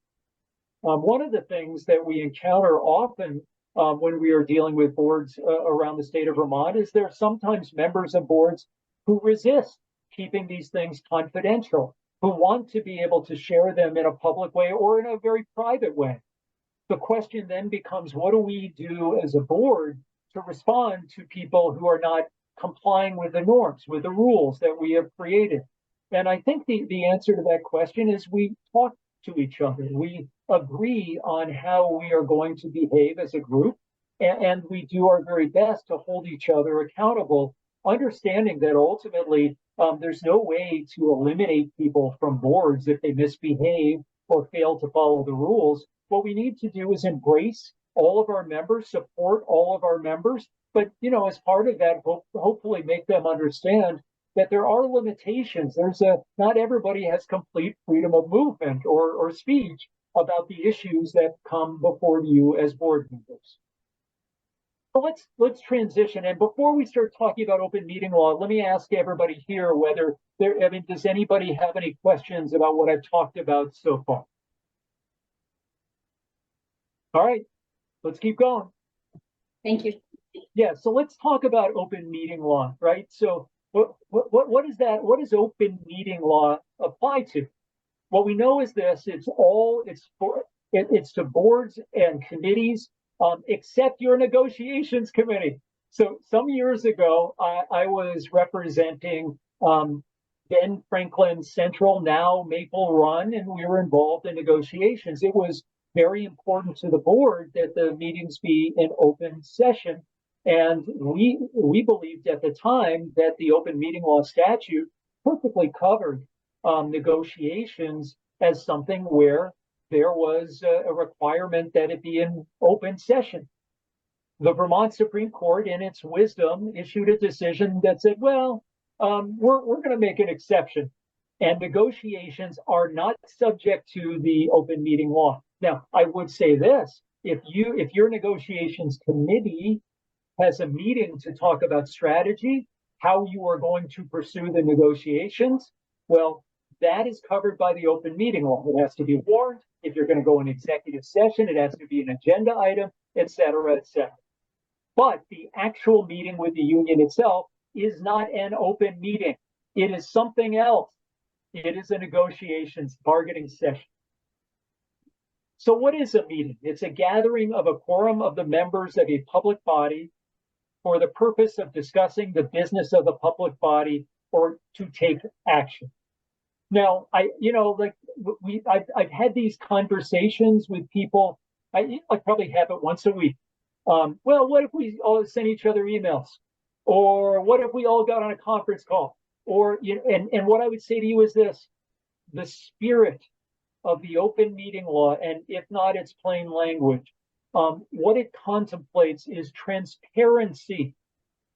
S13: One of the things that we encounter often when we are dealing with boards around the state of Vermont is there are sometimes members of boards who resist keeping these things confidential, who want to be able to share them in a public way or in a very private way. The question then becomes, what do we do as a board to respond to people who are not complying with the norms, with the rules that we have created? And I think the answer to that question is we talk to each other. We agree on how we are going to behave as a group, and we do our very best to hold each other accountable, understanding that ultimately there's no way to eliminate people from boards if they misbehave or fail to follow the rules. What we need to do is embrace all of our members, support all of our members, but as part of that, hopefully make them understand that there are limitations. Not everybody has complete freedom of movement or speech about the issues that come before you as board members. So let's transition. And before we start talking about open meeting law, let me ask everybody here does anybody have any questions about what I've talked about so far? All right, let's keep going.
S3: Thank you.
S13: Yeah, so let's talk about open meeting law, right? So what is that? What does open meeting law apply to? What we know is this: it's It's to boards and committees, except your negotiations committee. So some years ago, I was representing then Franklin Central, now Maple Run, and we were involved in negotiations. It was very important to the board that the meetings be in open session. And we believed at the time that the open meeting law statute perfectly covered negotiations as something where there was a requirement that it be in open session. The Vermont Supreme Court, in its wisdom, issued a decision that said, well, we're going to make an exception, and negotiations are not subject to the open meeting law. Now, I would say this: if your negotiations committee has a meeting to talk about strategy, how you are going to pursue the negotiations, well, that is covered by the open meeting law. It has to be warned. If you're going to go in executive session, it has to be an agenda item, et cetera, et cetera. But the actual meeting with the union itself is not an open meeting. It is something else. It is a negotiations bargaining session. So what is a meeting? It's a gathering of a quorum of the members of a public body for the purpose of discussing the business of the public body or to take action. Now, I've had these conversations with people. I probably have it once a week. Well, what if we all send each other emails? Or what if we all got on a conference call? Or, and what I would say to you is this: the spirit of the open meeting law, and if not its plain language, what it contemplates is transparency.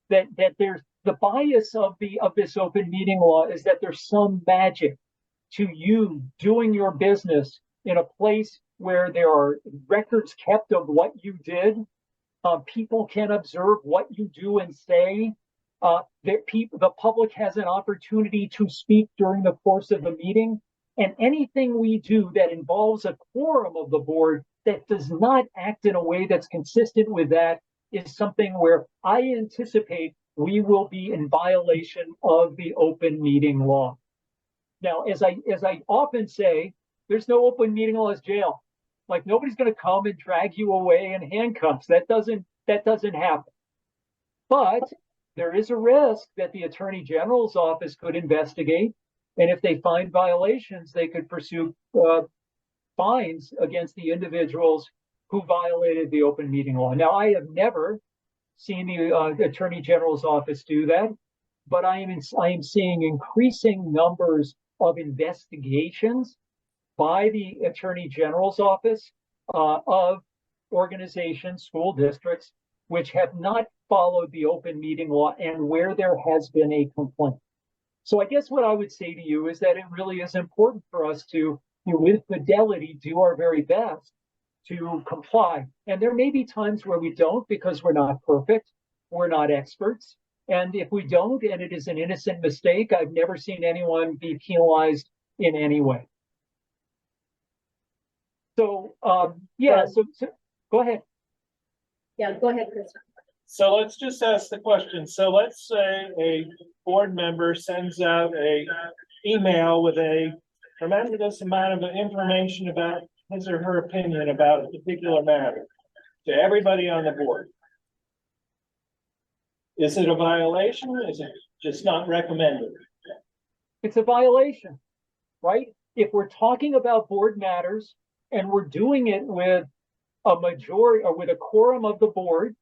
S13: That there's the bias of this open meeting law is that there's some magic to you doing your business in a place where there are records kept of what you did. People can observe what you do and say. The public has an opportunity to speak during the course of the meeting. And anything we do that involves a quorum of the board that does not act in a way that's consistent with that is something where I anticipate we will be in violation of the open meeting law. Now, as I often say, there's no open meeting law as jail. Like, nobody's going to come and drag you away in handcuffs. That doesn't happen. But there is a risk that the Attorney General's office could investigate, and if they find violations, they could pursue fines against the individuals who violated the open meeting law. Now, I have never seen the Attorney General's office do that, but I am seeing increasing numbers of investigations by the Attorney General's office of organizations, school districts, which have not followed the open meeting law and where there has been a complaint. So I guess what I would say to you is that it really is important for us to, with fidelity, do our very best to comply. And there may be times where we don't because we're not perfect, we're not experts. And if we don't, and it is an innocent mistake, I've never seen anyone be penalized in any way. So, so go ahead.
S3: Yeah, go ahead, Chris.
S6: So let's just ask the question. So let's say a board member sends out a email with a tremendous amount of information about his or her opinion about a particular matter to everybody on the board. Is it a violation? Is it just not recommended?
S13: It's a violation, right? If we're talking about board matters and we're doing it with a majority or with a quorum of the board,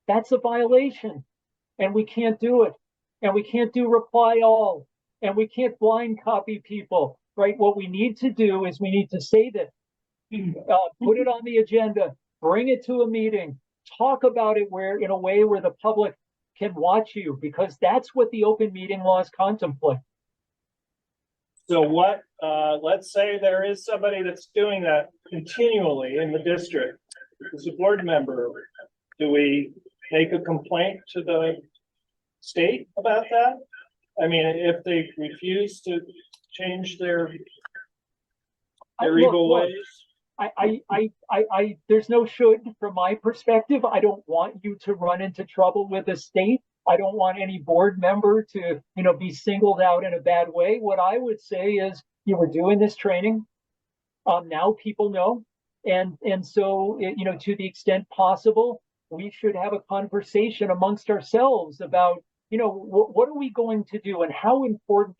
S13: that's a violation. And we can't do it. And we can't do reply all. And we can't blind copy people, right? What we need to do is we need to say that, put it on the agenda, bring it to a meeting, talk about it in a way where the public can watch you, because that's what the open meeting laws contemplate.
S6: So what, let's say there is somebody that's doing that continually in the district as a board member. Do we make a complaint to the state about that? I mean, if they refuse to change their evil ways? There's no should from my perspective. I don't want you to run into trouble with the state. I don't want any board member to, be singled out in a bad way. What I would say is, we're doing this training. Now people know.
S13: And so, to the extent possible, we should have a conversation amongst ourselves about, what are we going to do and how important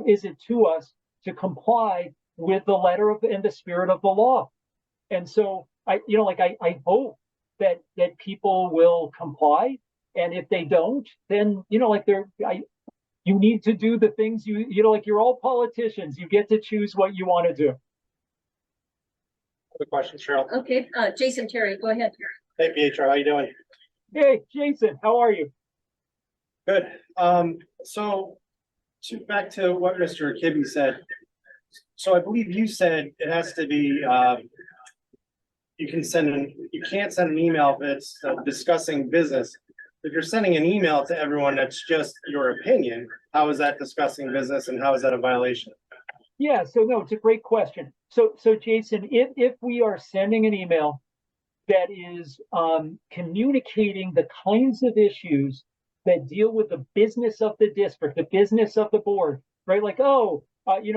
S13: is it to us to comply with the letter of and the spirit of the law. And so I hope that people will comply. And if they don't, then, you need to do the things you're all politicians. You get to choose what you want to do.
S4: Good question, Cheryl.
S3: Okay, Jason Terry, go ahead.
S4: Hey, Pietro, how you doing?
S13: Hey, Jason, how are you?
S4: Good. So back to what Mr. Kibbe said. So I believe you said it has to be, you can't send an email if it's discussing business. If you're sending an email to everyone that's just your opinion, how is that discussing business and how is that a violation?
S13: Yeah, so no, it's a great question. So Jason, if we are sending an email that is communicating the kinds of issues that deal with the business of the district, the business of the board, right? Like,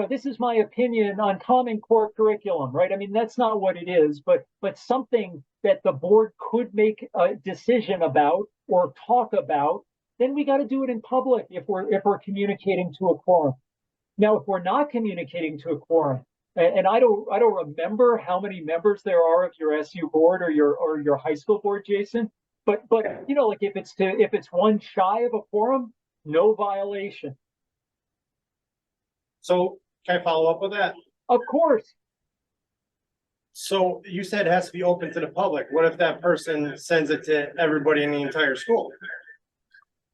S13: this is my opinion on Common Core curriculum, right? I mean, that's not what it is, but something that the board could make a decision about or talk about, then we got to do it in public if we're communicating to a quorum. Now, if we're not communicating to a quorum, and I don't remember how many members there are of your SU board or your high school board, Jason, but if it's one shy of a quorum, no violation.
S4: So can I follow up with that?
S13: Of course.
S4: So you said it has to be open to the public. What if that person sends it to everybody in the entire school?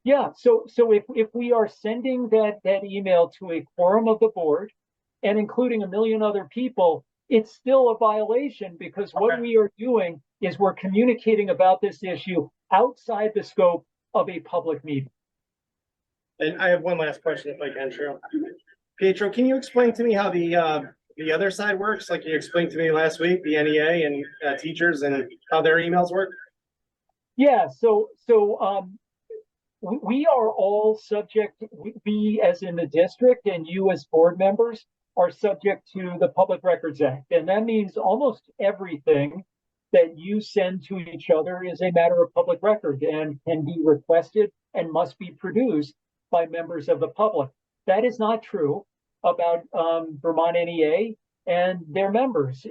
S13: Yeah, so if we are sending that email to a quorum of the board and including a million other people, it's still a violation because what we are doing is we're communicating about this issue outside the scope of a public meeting.
S4: And I have one last question if I can, Cheryl. Pietro, can you explain to me how the other side works? Like you explained to me last week, the NEA and teachers and how their emails work?
S13: Yeah, so we are all subject, we as in the district and you as board members are subject to the Public Records Act. And that means almost everything that you send to each other is a matter of public record and can be requested and must be produced by members of the public. That is not true about Vermont NEA and their members.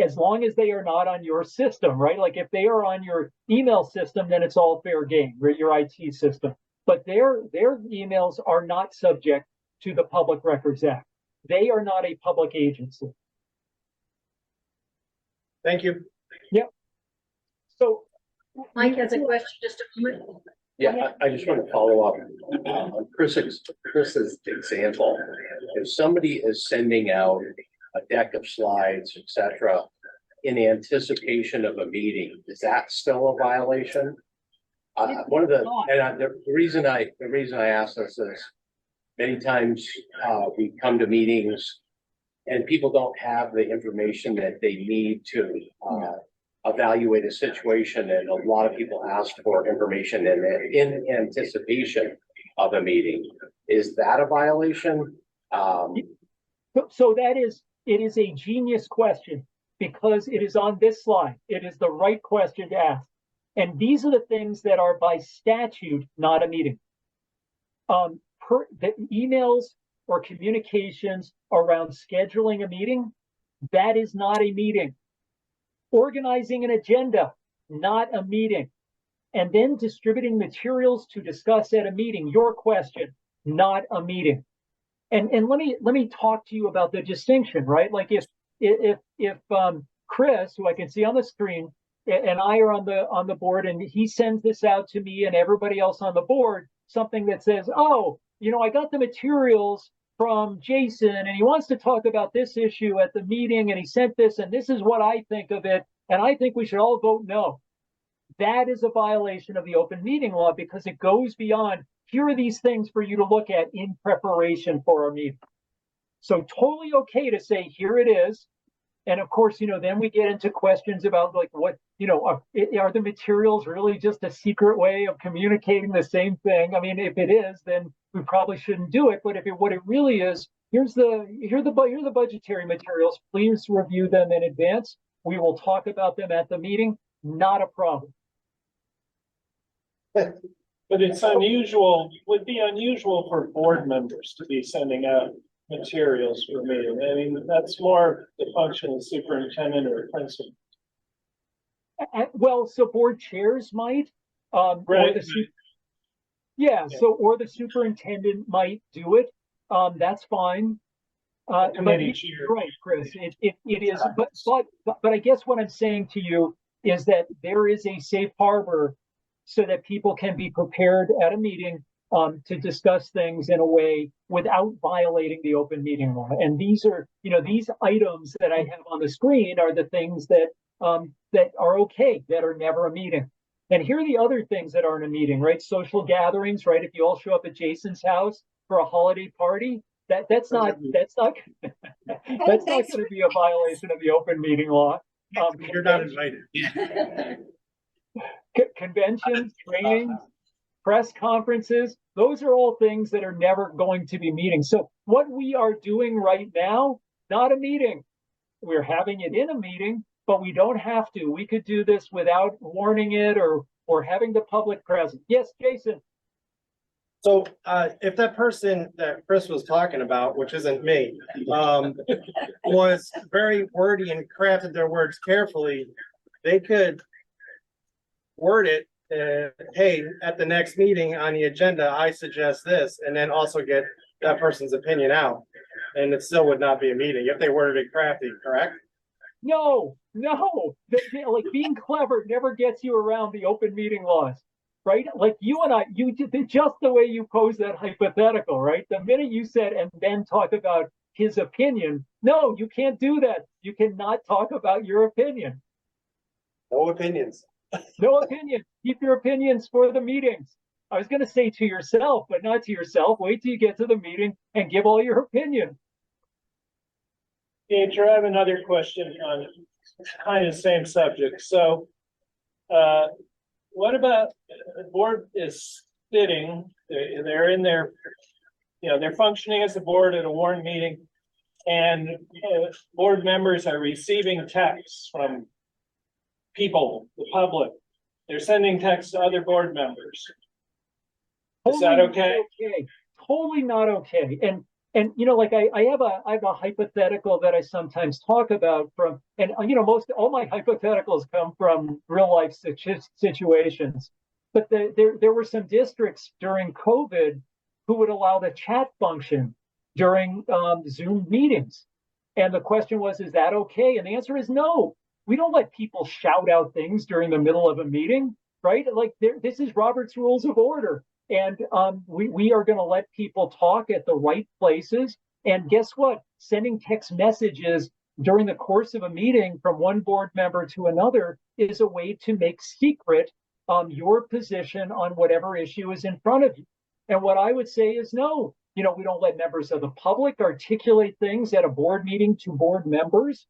S13: As long as they are not on your system, right? Like if they are on your email system, then it's all fair game, right? Your IT system. But their emails are not subject to the Public Records Act. They are not a public agency.
S4: Thank you.
S13: Yep. So
S3: Mike has a question, just a moment.
S7: Yeah, I just want to follow up on Chris's example. If somebody is sending out a deck of slides, etc., in anticipation of a meeting, is that still a violation? The reason I ask this is many times we come to meetings and people don't have the information that they need to evaluate a situation, and a lot of people ask for information in anticipation of a meeting. Is that a violation?
S13: So it is a genius question because it is on this slide. It is the right question to ask. And these are the things that are by statute, not a meeting. The emails or communications around scheduling a meeting, that is not a meeting. Organizing an agenda, not a meeting. And then distributing materials to discuss at a meeting, your question, not a meeting. And let me talk to you about the distinction, right? Like if Chris, who I can see on the screen, and I are on the board, and he sends this out to me and everybody else on the board, something that says, oh, I got the materials from Jason and he wants to talk about this issue at the meeting and he sent this and this is what I think of it and I think we should all vote no. That is a violation of the open meeting law because it goes beyond, here are these things for you to look at in preparation for our meeting. So totally okay to say, here it is. And of course, then we get into questions about like what, are the materials really just a secret way of communicating the same thing? I mean, if it is, then we probably shouldn't do it. But what it really is, here are the budgetary materials. Please review them in advance. We will talk about them at the meeting. Not a problem.
S6: But it's unusual, would be unusual for board members to be sending out materials for meeting. I mean, that's more the function of superintendent or principal.
S13: Well, so board chairs might,
S6: Right.
S13: Yeah, so, or the superintendent might do it. That's fine.
S6: Committee
S13: But
S6: chair.
S13: you're right, Chris, it is, but I guess what I'm saying to you is that there is a safe harbor so that people can be prepared at a meeting to discuss things in a way without violating the open meeting law. And these are, these items that I have on the screen are the things that that are okay, that are never a meeting. And here are the other things that aren't a meeting, right? Social gatherings, right? If you all show up at Jason's house for a holiday party, that's not that's not going to be a violation of the open meeting law.
S4: You're not invited.
S13: Conventions, trainings, press conferences, those are all things that are never going to be meetings. So what we are doing right now, not a meeting. We're having it in a meeting, but we don't have to. We could do this without warning it or having the public present. Yes, Jason.
S4: So if that person that Chris was talking about, which isn't me, was very wordy and crafted their words carefully, they could word it, hey, at the next meeting on the agenda, I suggest this, and then also get that person's opinion out. And it still would not be a meeting if they worded it crafty, correct?
S13: No. Like being clever never gets you around the open meeting laws. Right? Like you and I, you did just the way you posed that hypothetical, right? The minute you said, and then talk about his opinion, no, you can't do that. You cannot talk about your opinion.
S4: No opinions.
S13: No opinion. Keep your opinions for the meetings. I was going to say to yourself, but not to yourself. Wait till you get to the meeting and give all your opinion.
S6: Andrew, I have another question on kind of the same subject. So, what about the board is sitting, they're in their, they're functioning as a board at a warned meeting, and board members are receiving texts from people, the public. They're sending texts to other board members. Is that okay?
S13: Totally not okay. And like I have a hypothetical that I sometimes talk about from, and most all my hypotheticals come from real life situations. But there were some districts during COVID who would allow the chat function during Zoom meetings, and the question was, is that okay? And the answer is no. We don't let people shout out things during the middle of a meeting, right? Like this is Robert's Rules of Order. And we are going to let people talk at the right places. And guess what? Sending text messages during the course of a meeting from one board member to another is a way to make secret your position on whatever issue is in front of you. And what I would say is no, we don't let members of the public articulate things at a board meeting to board members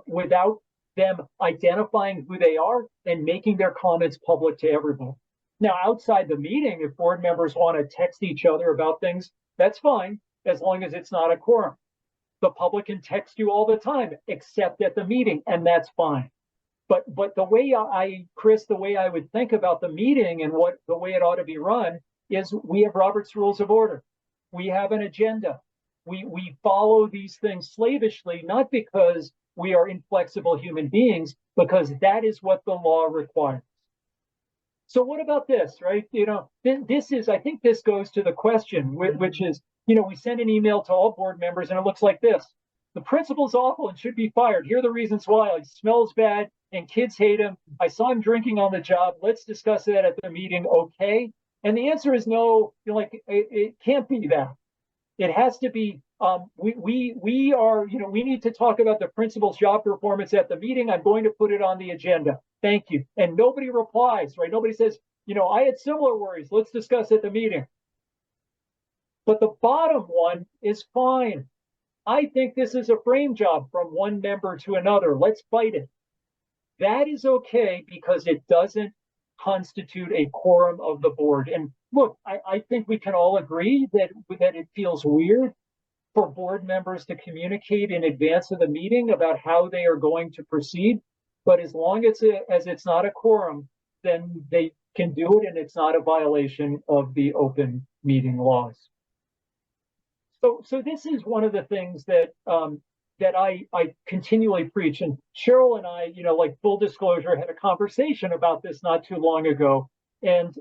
S13: without them identifying who they are and making their comments public to everyone. Now, outside the meeting, if board members want to text each other about things, that's fine, as long as it's not a quorum. The public can text you all the time, except at the meeting, and that's fine. But the way Chris, the way I would think about the meeting and the way it ought to be run is we have Robert's Rules of Order. We have an agenda. We follow these things slavishly, not because we are inflexible human beings, because that is what the law requires. So what about this, right? I think this goes to the question, which is, we send an email to all board members and it looks like this. The principal's awful and should be fired. Here are the reasons why. He smells bad and kids hate him. I saw him drinking on the job. Let's discuss that at the meeting, okay? And the answer is no, it can't be that. It has to be, we need to talk about the principal's job performance at the meeting. I'm going to put it on the agenda. Thank you. And nobody replies, right? Nobody says, I had similar worries. Let's discuss at the meeting. But the bottom one is fine. I think this is a frame job from one member to another. Let's fight it. That is okay because it doesn't constitute a quorum of the board. And look, I think we can all agree that it feels weird for board members to communicate in advance of the meeting about how they are going to proceed. But as long as it's not a quorum, then they can do it and it's not a violation of the open meeting laws. So this is one of the things that that I continually preach. And Cheryl and I, like full disclosure, had a conversation about this not too long ago. And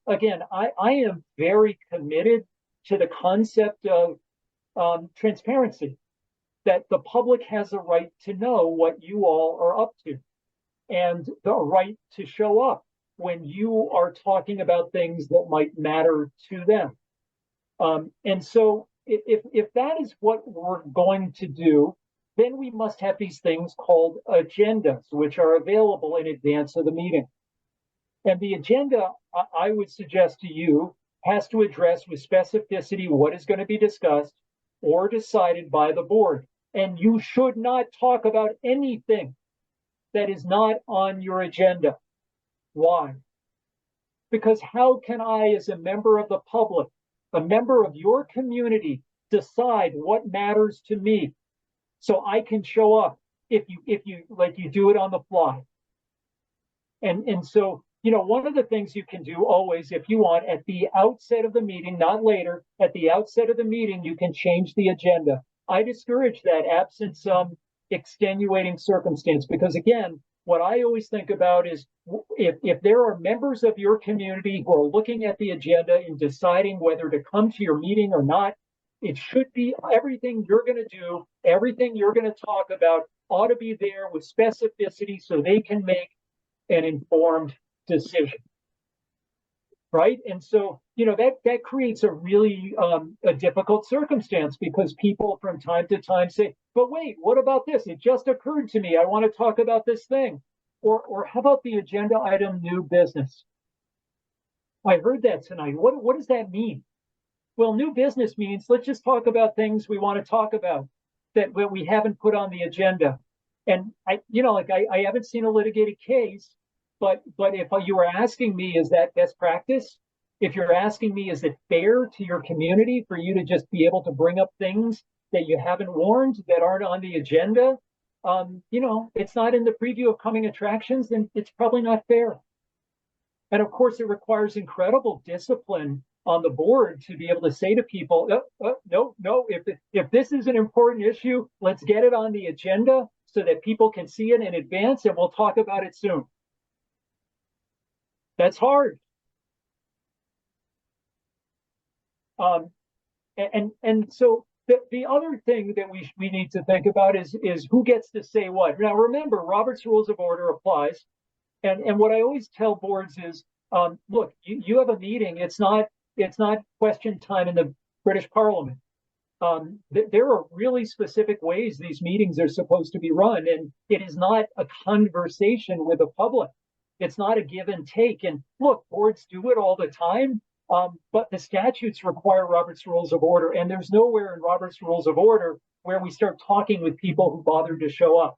S13: again, I am very committed to the concept of transparency, that the public has a right to know what you all are up to and the right to show up when you are talking about things that might matter to them. And so if that is what we're going to do, then we must have these things called agendas, which are available in advance of the meeting. And the agenda, I would suggest to you, has to address with specificity what is going to be discussed or decided by the board. And you should not talk about anything that is not on your agenda. Why? Because how can I, as a member of the public, a member of your community, decide what matters to me so I can show up if you do it on the fly? And so, one of the things you can do always, if you want, at the outset of the meeting, not later, at the outset of the meeting, you can change the agenda. I discourage that absent some extenuating circumstance, because again, what I always think about is if there are members of your community who are looking at the agenda and deciding whether to come to your meeting or not, it should be everything you're going to do, everything you're going to talk about ought to be there with specificity so they can make an informed decision. Right? And so, that creates a really a difficult circumstance, because people from time to time say, but wait, what about this? It just occurred to me. I want to talk about this thing. Or how about the agenda item, new business? I heard that tonight. What does that mean? Well, new business means let's just talk about things we want to talk about that we haven't put on the agenda. And I haven't seen a litigated case, but if you were asking me, is that best practice? If you're asking me, is it fair to your community for you to just be able to bring up things that you haven't warned, that aren't on the agenda? It's not in the preview of coming attractions, then it's probably not fair. And of course, it requires incredible discipline on the board to be able to say to people, no, if this is an important issue, let's get it on the agenda so that people can see it in advance, and we'll talk about it soon. That's hard. And so the other thing that we need to think about is who gets to say what. Now, remember, Robert's Rules of Order applies. And what I always tell boards is, look, you have a meeting. It's not question time in the British Parliament. There are really specific ways these meetings are supposed to be run, and it is not a conversation with the public. It's not a give and take. And look, boards do it all the time, but the statutes require Robert's Rules of Order, and there's nowhere in Robert's Rules of Order where we start talking with people who bothered to show up.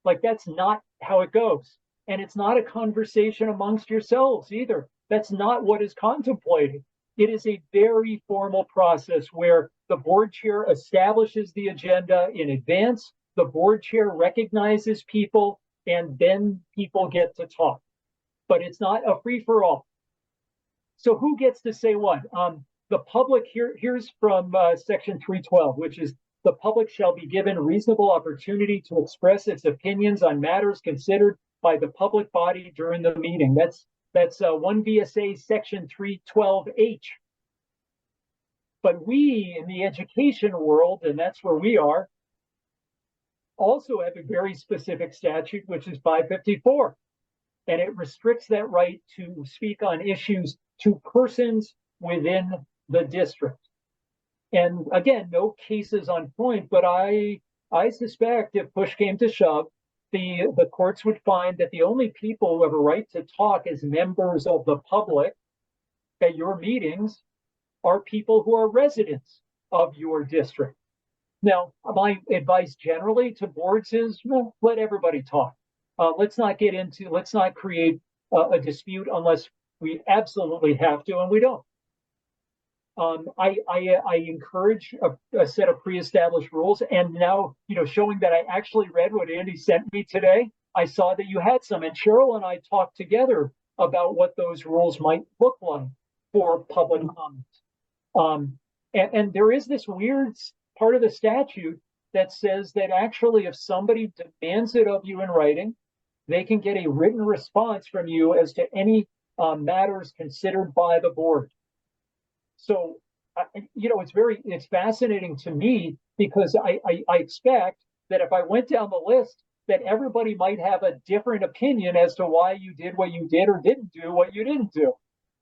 S13: Like, that's not how it goes. And it's not a conversation amongst yourselves either. That's not what is contemplated. It is a very formal process where the board chair establishes the agenda in advance, the board chair recognizes people, and then people get to talk. But it's not a free-for-all. So who gets to say what? The public, here's from section 312, which is, the public shall be given reasonable opportunity to express its opinions on matters considered by the public body during the meeting. That's 1 VSA section 312H. But we in the education world, and that's where we are, also have a very specific statute, which is 554. And it restricts that right to speak on issues to persons within the district. And again, no cases on point, but I suspect if push came to shove, the courts would find that the only people who have a right to talk as members of the public at your meetings are people who are residents of your district. Now, my advice generally to boards is, well, let everybody talk. Let's not create a dispute unless we absolutely have to, and we don't. I encourage a set of pre-established rules. And now, showing that I actually read what Andy sent me today, I saw that you had some. And Cheryl and I talked together about what those rules might look like for public comment. And there is this weird part of the statute that says that actually, if somebody demands it of you in writing, they can get a written response from you as to any matters considered by the board. So, it's fascinating to me because I expect that if I went down the list, that everybody might have a different opinion as to why you did what you did or didn't do what you didn't do.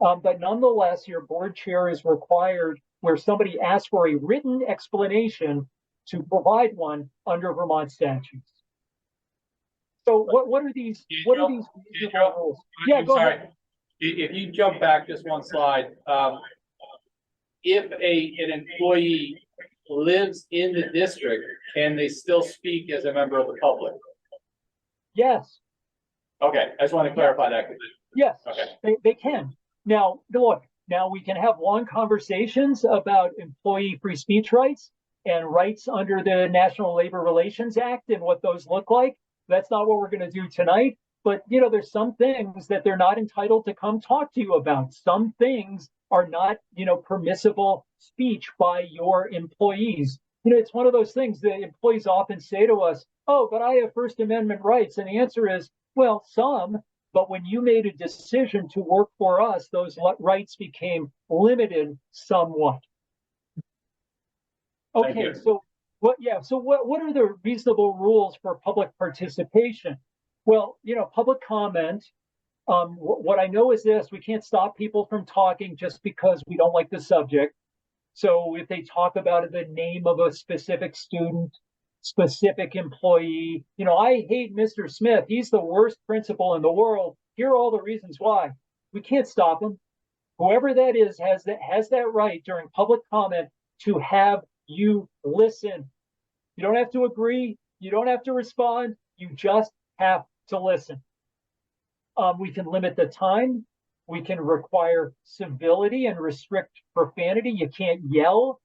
S13: But nonetheless, your board chair is required, where somebody asks for a written explanation, to provide one under Vermont statutes. So what are these? What are these rules? Yeah, go ahead.
S11: If you jump back just one slide, if an employee lives in the district, can they still speak as a member of the public?
S13: Yes.
S11: Okay, I just want to clarify that.
S13: Yes,
S11: okay.
S13: They can. Now, look, now we can have long conversations about employee free speech rights and rights under the National Labor Relations Act and what those look like. That's not what we're going to do tonight. But, there's some things that they're not entitled to come talk to you about. Some things are not, permissible speech by your employees. It's one of those things that employees often say to us, oh, but I have First Amendment rights. And the answer is, well, some, but when you made a decision to work for us, those rights became limited somewhat. Okay, so what are the reasonable rules for public participation? Well, public comment, what I know is this: we can't stop people from talking just because we don't like the subject. So if they talk about the name of a specific student, specific employee, I hate Mr. Smith, he's the worst principal in the world, here are all the reasons why. We can't stop him. Whoever that is has that right during public comment to have you listen. You don't have to agree, you don't have to respond, you just have to listen. We can limit the time. We can require civility and restrict profanity. You can't yell.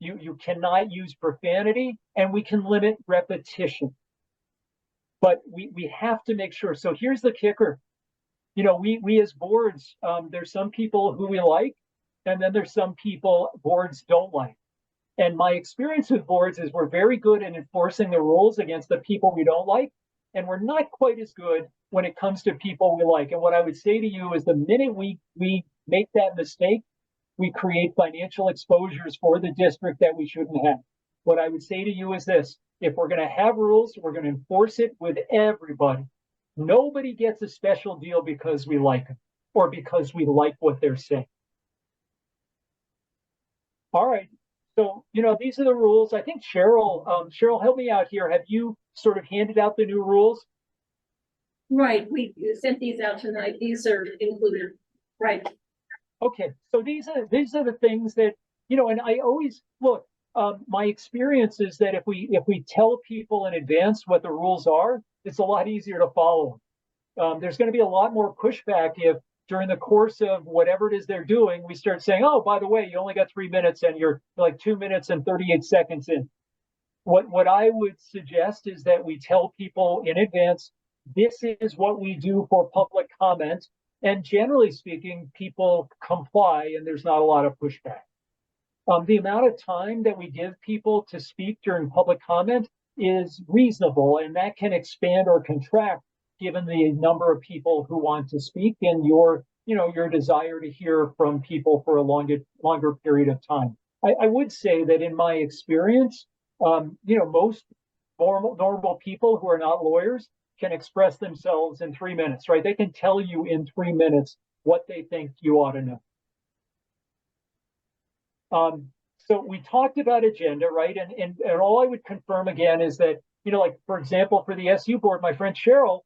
S13: You cannot use profanity, and we can limit repetition. But we have to make sure. So here's the kicker. We as boards, there's some people who we like, and then there's some people boards don't like. And my experience with boards is we're very good at enforcing the rules against the people we don't like, and we're not quite as good when it comes to people we like. And what I would say to you is the minute we make that mistake, we create financial exposures for the district that we shouldn't have. What I would say to you is this: if we're going to have rules, we're going to enforce it with everybody. Nobody gets a special deal because we like them or because we like what they're saying. All right. So, these are the rules. I think Cheryl, help me out here. Have you sort of handed out the new rules?
S3: Right. We sent these out tonight. These are included. Right.
S13: Okay. So these are the things that, and I always look, my experience is that if we tell people in advance what the rules are, it's a lot easier to follow them. There's going to be a lot more pushback if during the course of whatever it is they're doing, we start saying, oh, by the way, you only got 3 minutes and you're like 2 minutes and 38 seconds in. What I would suggest is that we tell people in advance, this is what we do for public comment. And generally speaking, people comply and there's not a lot of pushback. The amount of time that we give people to speak during public comment is reasonable, and that can expand or contract given the number of people who want to speak and your desire to hear from people for a longer period of time. I would say that in my experience, most normal people who are not lawyers can express themselves in 3 minutes, right? They can tell you in 3 minutes what they think you ought to know. So we talked about agenda, right? And all I would confirm again is that, for example, for the SU board, my friend Cheryl,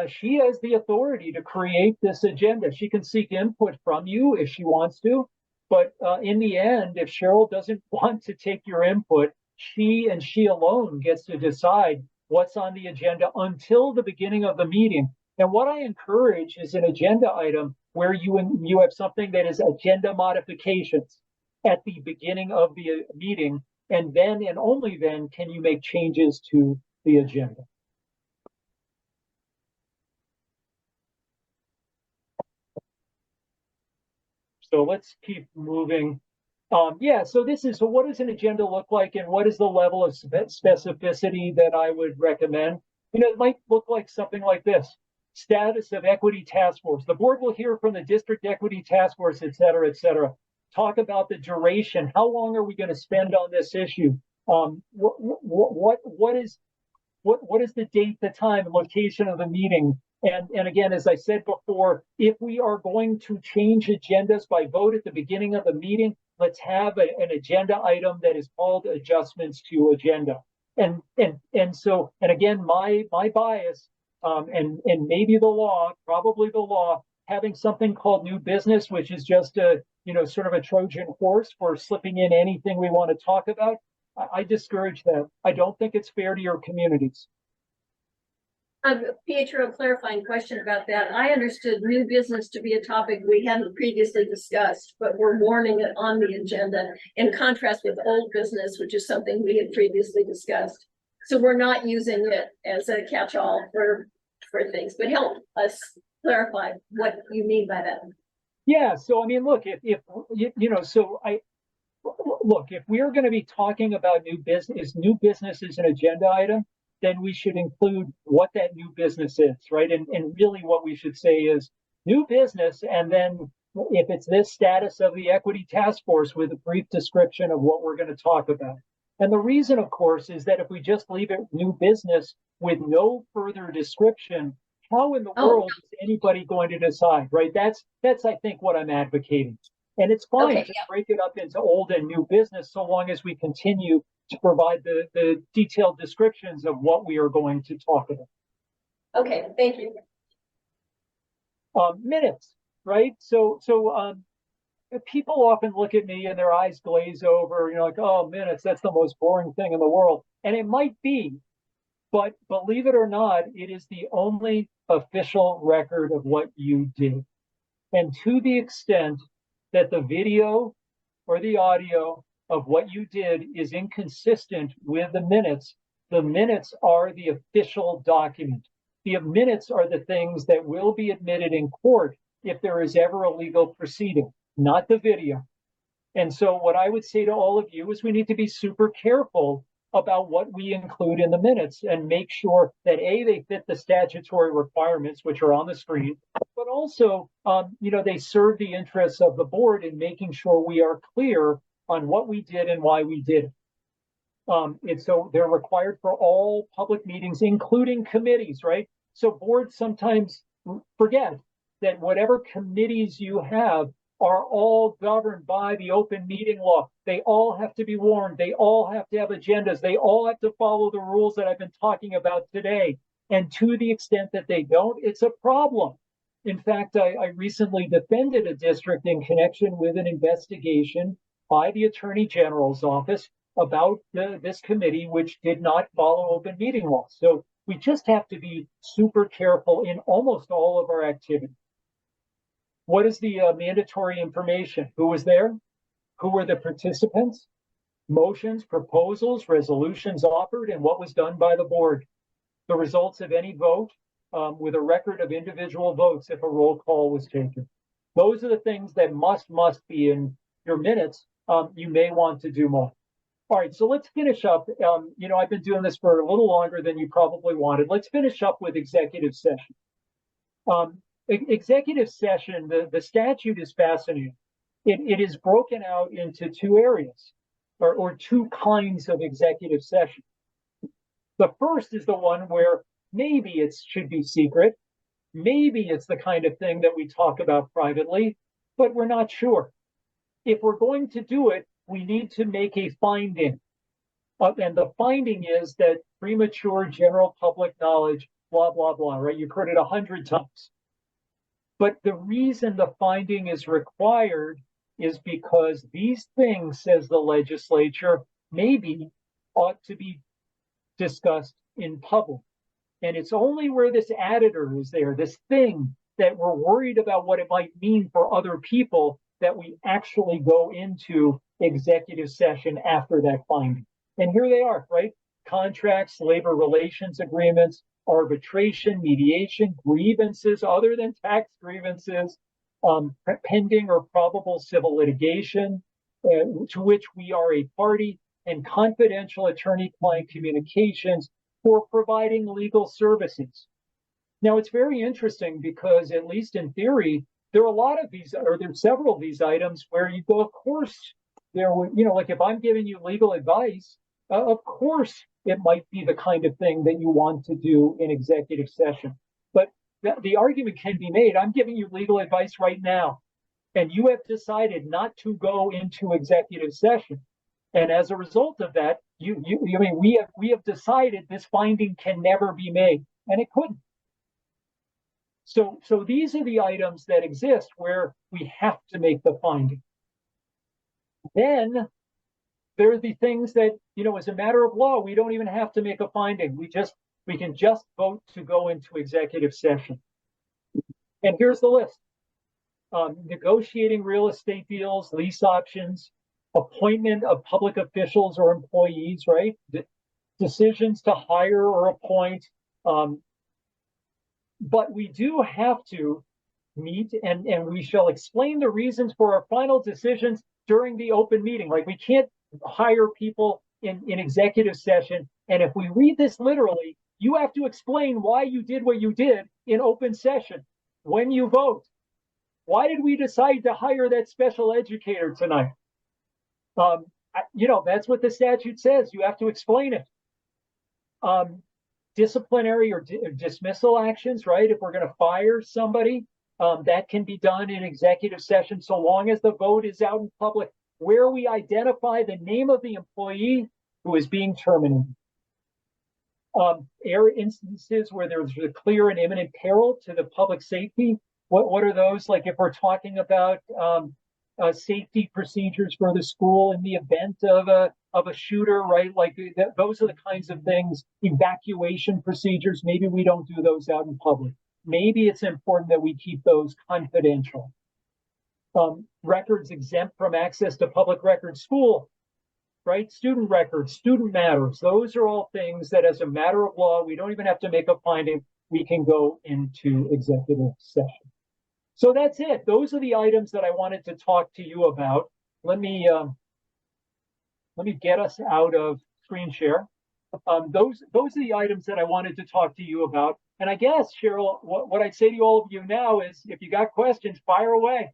S13: she has the authority to create this agenda. She can seek input from you if she wants to. But in the end, if Cheryl doesn't want to take your input, she and she alone gets to decide what's on the agenda until the beginning of the meeting. And what I encourage is an agenda item where you have something that is agenda modifications. at the beginning of the meeting, and then and only then can you make changes to the agenda. So let's keep moving. Yeah, so what does an agenda look like, and what is the level of specificity that I would recommend? It might look like something like this. Status of Equity Task Force. The board will hear from the District Equity Task Force, et cetera, et cetera. Talk about the duration. How long are we going to spend on this issue? What is the date, the time, location of the meeting? And again, as I said before, if we are going to change agendas by vote at the beginning of the meeting, let's have an agenda item that is called adjustments to agenda. And again, my bias, and maybe the law, probably the law, having something called new business, which is just a sort of a Trojan horse for slipping in anything we want to talk about. I discourage that. I don't think it's fair to your communities.
S3: Pietro, a clarifying question about that. I understood new business to be a topic we hadn't previously discussed, but we're warning it on the agenda, in contrast with old business, which is something we had previously discussed. So we're not using it as a catch-all for things, but help us clarify what you mean by that.
S13: Yeah, so I mean, look, if we're going to be talking about new business is an agenda item, then we should include what that new business is, right? And really what we should say is new business, and then if it's this status of the Equity Task Force with a brief description of what we're going to talk about. And the reason, of course, is that if we just leave it new business with no further description, how in the world is anybody going to decide, right? That's I think what I'm advocating. And it's fine to break it up into old and new business so long as we continue to provide the detailed descriptions of what we are going to talk about.
S3: Okay, thank you.
S13: Minutes, right? So people often look at me and their eyes glaze over, like, oh, minutes, that's the most boring thing in the world. And it might be, but believe it or not, it is the only official record of what you did. And to the extent that the video or the audio of what you did is inconsistent with the minutes are the official document. The minutes are the things that will be admitted in court if there is ever a legal proceeding, not the video. And so what I would say to all of you is we need to be super careful about what we include in the minutes and make sure that they fit the statutory requirements, which are on the screen, but also, they serve the interests of the board in making sure we are clear on what we did and why we did it. And so they're required for all public meetings, including committees, right? So boards sometimes forget that whatever committees you have are all governed by the open meeting law. They all have to be warned. They all have to have agendas. They all have to follow the rules that I've been talking about today. And to the extent that they don't, it's a problem. In fact, I recently defended a district in connection with an investigation by the Attorney General's office about this committee, which did not follow open meeting law. So we just have to be super careful in almost all of our activity. What is the mandatory information? Who was there? Who were the participants? Motions, proposals, resolutions offered, and what was done by the board. The results of any vote with a record of individual votes if a roll call was taken. Those are the things that must be in your minutes. You may want to do more. All right, so let's finish up. I've been doing this for a little longer than you probably wanted. Let's finish up with executive session. Executive session, the statute is fascinating. It is broken out into two areas or two kinds of executive session. The first is the one where maybe it should be secret. Maybe it's the kind of thing that we talk about privately, but we're not sure. If we're going to do it, we need to make a finding. And the finding is that premature general public knowledge, blah, blah, blah, right? You've heard it 100 times. But the reason the finding is required is because these things, says the legislature, maybe ought to be discussed in public. And it's only where this additor is there, this thing that we're worried about what it might mean for other people, that we actually go into executive session after that finding. And here they are, right? Contracts, labor relations agreements, arbitration, mediation, grievances other than tax grievances, pending or probable civil litigation to which we are a party, and confidential attorney-client communications for providing legal services. Now, it's very interesting because, at least in theory, there are a lot of these, or there's several of these items where you go, of course, there would, like if I'm giving you legal advice, of course, it might be the kind of thing that you want to do in executive session. But the argument can be made, I'm giving you legal advice right now, and you have decided not to go into executive session. And as a result of that, we have decided this finding can never be made, and it couldn't. So these are the items that exist where we have to make the finding. Then there are the things that, as a matter of law, we don't even have to make a finding. We can just vote to go into executive session. And here's the list. Negotiating real estate deals, lease options, appointment of public officials or employees, right? Decisions to hire or appoint. But we do have to meet and we shall explain the reasons for our final decisions during the open meeting. Like, we can't hire people in executive session. And if we read this literally, you have to explain why you did what you did in open session when you vote. Why did we decide to hire that special educator tonight? That's what the statute says. You have to explain it. Disciplinary or dismissal actions, right? If we're going to fire somebody, that can be done in executive session so long as the vote is out in public, where we identify the name of the employee who is being terminated. Instances where there's a clear and imminent peril to the public safety. What are those? Like, if we're talking about safety procedures for the school in the event of a shooter, right? Like, those are the kinds of things. Evacuation procedures, maybe we don't do those out in public. Maybe it's important that we keep those confidential. Records exempt from access to public records, school, right? Student records, student matters. Those are all things that, as a matter of law, we don't even have to make a finding. We can go into executive session. So that's it. Those are the items that I wanted to talk to you about. Let me get us out of screen share. Those are the items that I wanted to talk to you about. And I guess, Cheryl, what I'd say to all of you now is, if you got questions, fire away.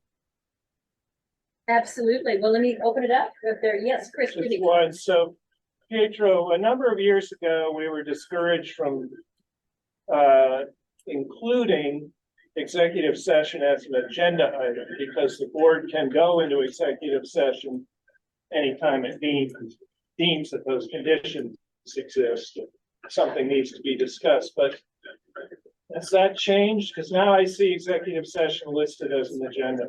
S3: Absolutely. Well, let me open it up. If there, yes, Chris.
S6: Just one. So, Pietro, a number of years ago, we were discouraged from including executive session as an agenda item because the board can go into executive session anytime it deems that those conditions exist. Something needs to be discussed, but has that changed? Because now I see executive session listed as an agenda.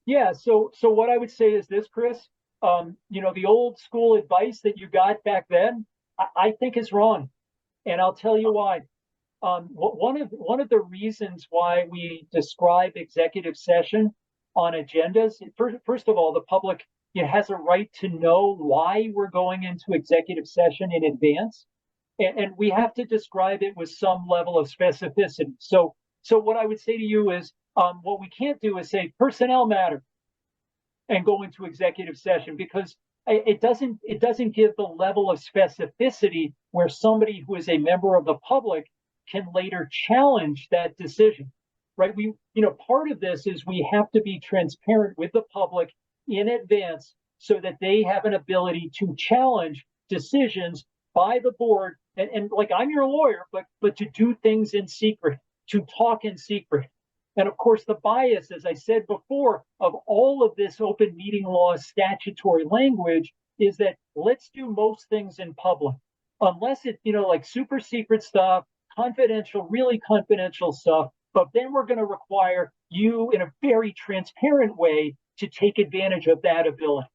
S13: Yeah, so what I would say is this, Chris, the old school advice that you got back then, I think is wrong. And I'll tell you why. One of the reasons why we describe executive session on agendas, first of all, the public has a right to know why we're going into executive session in advance. And we have to describe it with some level of specificity. So what I would say to you is, what we can't do is say personnel matter and go into executive session, because it doesn't give the level of specificity where somebody who is a member of the public can later challenge that decision, right? Part of this is we have to be transparent with the public in advance so that they have an ability to challenge decisions by the board. And like, I'm your lawyer, but to do things in secret, to talk in secret. And of course, the bias, as I said before, of all of this open meeting law statutory language is that let's do most things in public, unless it's, like super secret stuff, confidential, really confidential stuff. But then we're going to require you in a very transparent way to take advantage of that ability.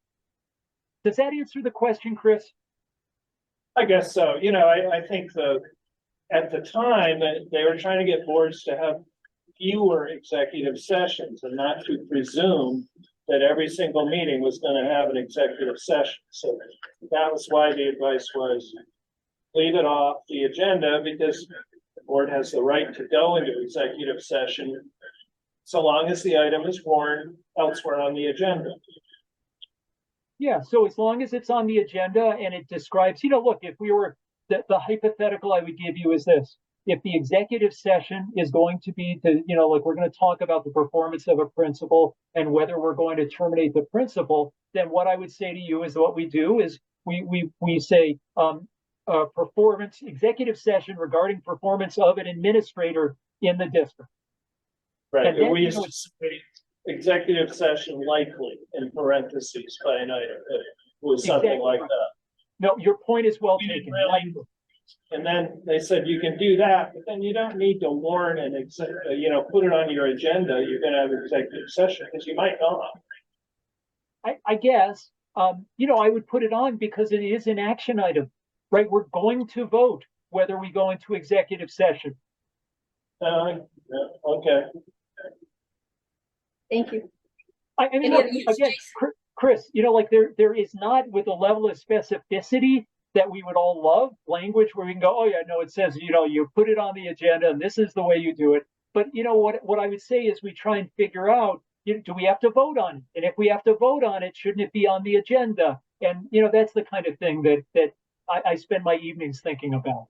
S13: Does that answer the question, Chris?
S6: I guess so. I think at the time that they were trying to get boards to have fewer executive sessions and not to presume that every single meeting was gonna have an executive session. So that was why the advice was leave it off the agenda, because the board has the right to go into executive session so long as the item is warned elsewhere on the agenda.
S13: Yeah, so as long as it's on the agenda and it describes, look, if we were, the hypothetical I would give you is this. If the executive session is going to be to, like we're going to talk about the performance of a principal and whether we're going to terminate the principal, then what I would say to you is what we do is we say performance executive session regarding performance of an administrator in the district.
S6: Right,
S13: And then,
S6: we used to say executive session likely in parentheses by an item. It was something
S13: Exactly
S6: like
S13: right.
S6: that.
S13: No, your point is well
S6: We didn't
S13: taken.
S6: really- And then they said you can do that, but then you don't need to warn and put it on your agenda. You're gonna have executive session because you might not.
S13: I guess, I would put it on because it is an action item, right? We're going to vote whether we go into executive session.
S6: Okay.
S3: Thank you.
S13: I mean,
S3: Any
S13: look,
S3: of you,
S13: again,
S3: Jason?
S13: Chris, like there is not with the level of specificity that we would all love language where we can go, oh yeah, no, it says, you put it on the agenda and this is the way you do it. But what I would say is we try and figure out, do we have to vote on it? And if we have to vote on it, shouldn't it be on the agenda? And that's the kind of thing that I spend my evenings thinking about.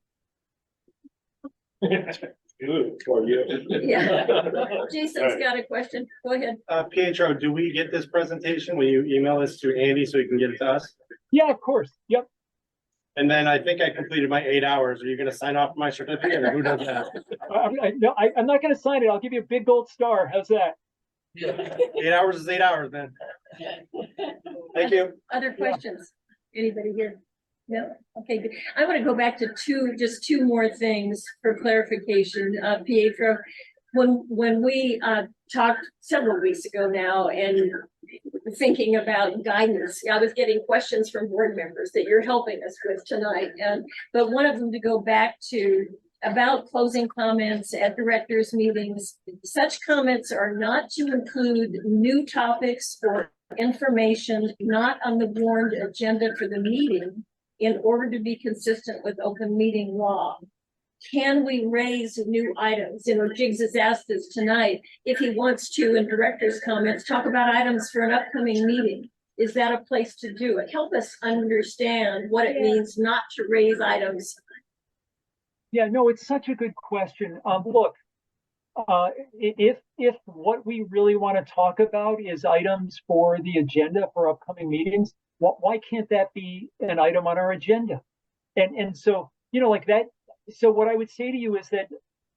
S6: Good for you.
S3: Yeah. Jason's
S6: All right.
S3: got a question. Go ahead.
S4: Pietro, do we get this presentation? Will you email this to Andy so he can get it to us?
S13: Yeah, of course. Yep.
S4: And then I think I completed my 8 hours. Are you gonna sign off my certificate or who does that?
S13: No, I'm not going to sign it. I'll give you a big gold star. How's that?
S4: 8 hours is 8 hours, man. Thank you.
S3: Other questions? Anybody here? No? Okay, good. I want to go back to just two more things for clarification. Pietro, when we talked several weeks ago now and thinking about guidance, I was getting questions from board members that you're helping us with tonight. But one of them to go back to about closing comments at directors' meetings. Such comments are not to include new topics or information not on the warned agenda for the meeting in order to be consistent with open meeting law. Can we raise new items? Jiggs has asked this tonight. If he wants to, in director's comments, talk about items for an upcoming meeting. Is that a place to do it? Help us understand what it means not to raise items.
S13: Yeah, no, it's such a good question. Look, if what we really want to talk about is items for the agenda for upcoming meetings, why can't that be an item on our agenda? And so, like that. So what I would say to you is that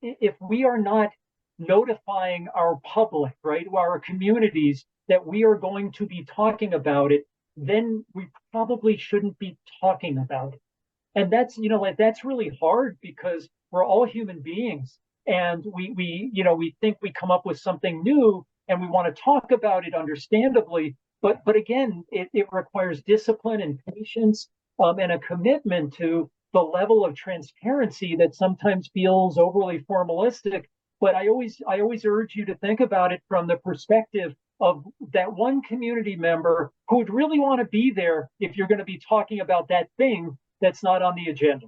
S13: if we are not notifying our public, right, our communities that we are going to be talking about it, then we probably shouldn't be talking about it. And that's, that's really hard because we're all human beings and we think we come up with something new and we want to talk about it understandably. But again, it requires discipline and patience and a commitment to the level of transparency that sometimes feels overly formalistic. But I always urge you to think about it from the perspective of that one community member who would really want to be there if you're going to be talking about that thing that's not on the agenda.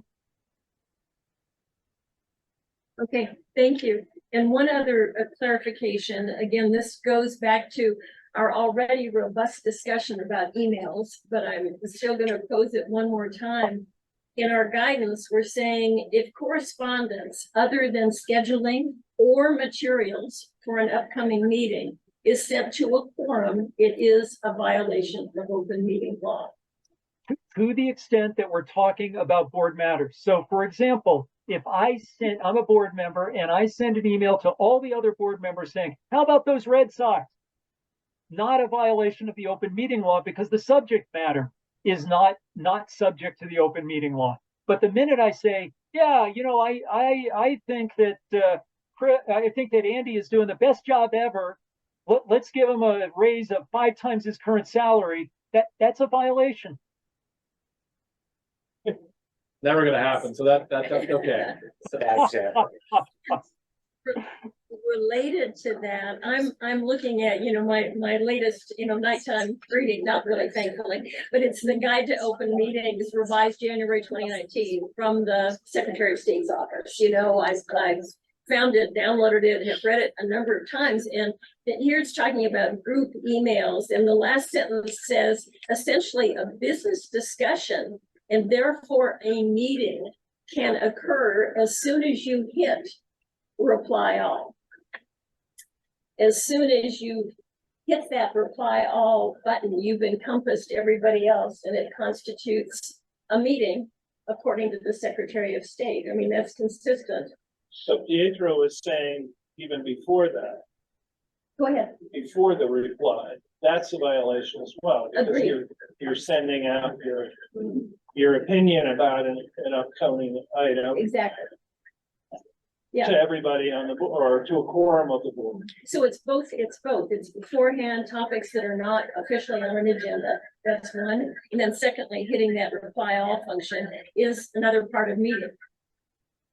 S3: Okay, thank you. And one other clarification, again, this goes back to our already robust discussion about emails, but I'm still going to pose it one more time. In our guidance, we're saying if correspondence other than scheduling or materials for an upcoming meeting is sent to a quorum, it is a violation of open meeting law.
S13: To the extent that we're talking about board matters. So for example, if I'm a board member and I send an email to all the other board members saying, how about those Red Sox? Not a violation of the open meeting law because the subject matter is not subject to the open meeting law. But the minute I say, yeah, I think that I think that Andy is doing the best job ever. Let's give him a raise of 5 times his current salary. That's a violation.
S11: Never gonna happen. So that's okay.
S7: That's it.
S3: related to that, I'm looking at, my latest, nighttime reading, not really thankfully, but it's the Guide to Open Meetings revised January 2019 from the Secretary of State's office. I've found it, downloaded it, have read it a number of times, and here it's talking about group emails, and the last sentence says, essentially a business discussion and therefore a meeting can occur as soon as you hit reply all. As soon as you hit that reply all button, you've encompassed everybody else, and it constitutes a meeting according to the Secretary of State. I mean, that's consistent.
S6: So Pietro is saying even before that,
S3: Go ahead.
S6: before the reply, that's a violation as well. Because
S3: Agreed.
S6: you're sending out your opinion about an upcoming item
S3: Exactly. Yeah.
S6: to everybody on the board, or to a quorum of the board.
S3: So it's both. It's beforehand topics that are not officially on an agenda. That's one. And then secondly, hitting that reply all function is another part of meeting.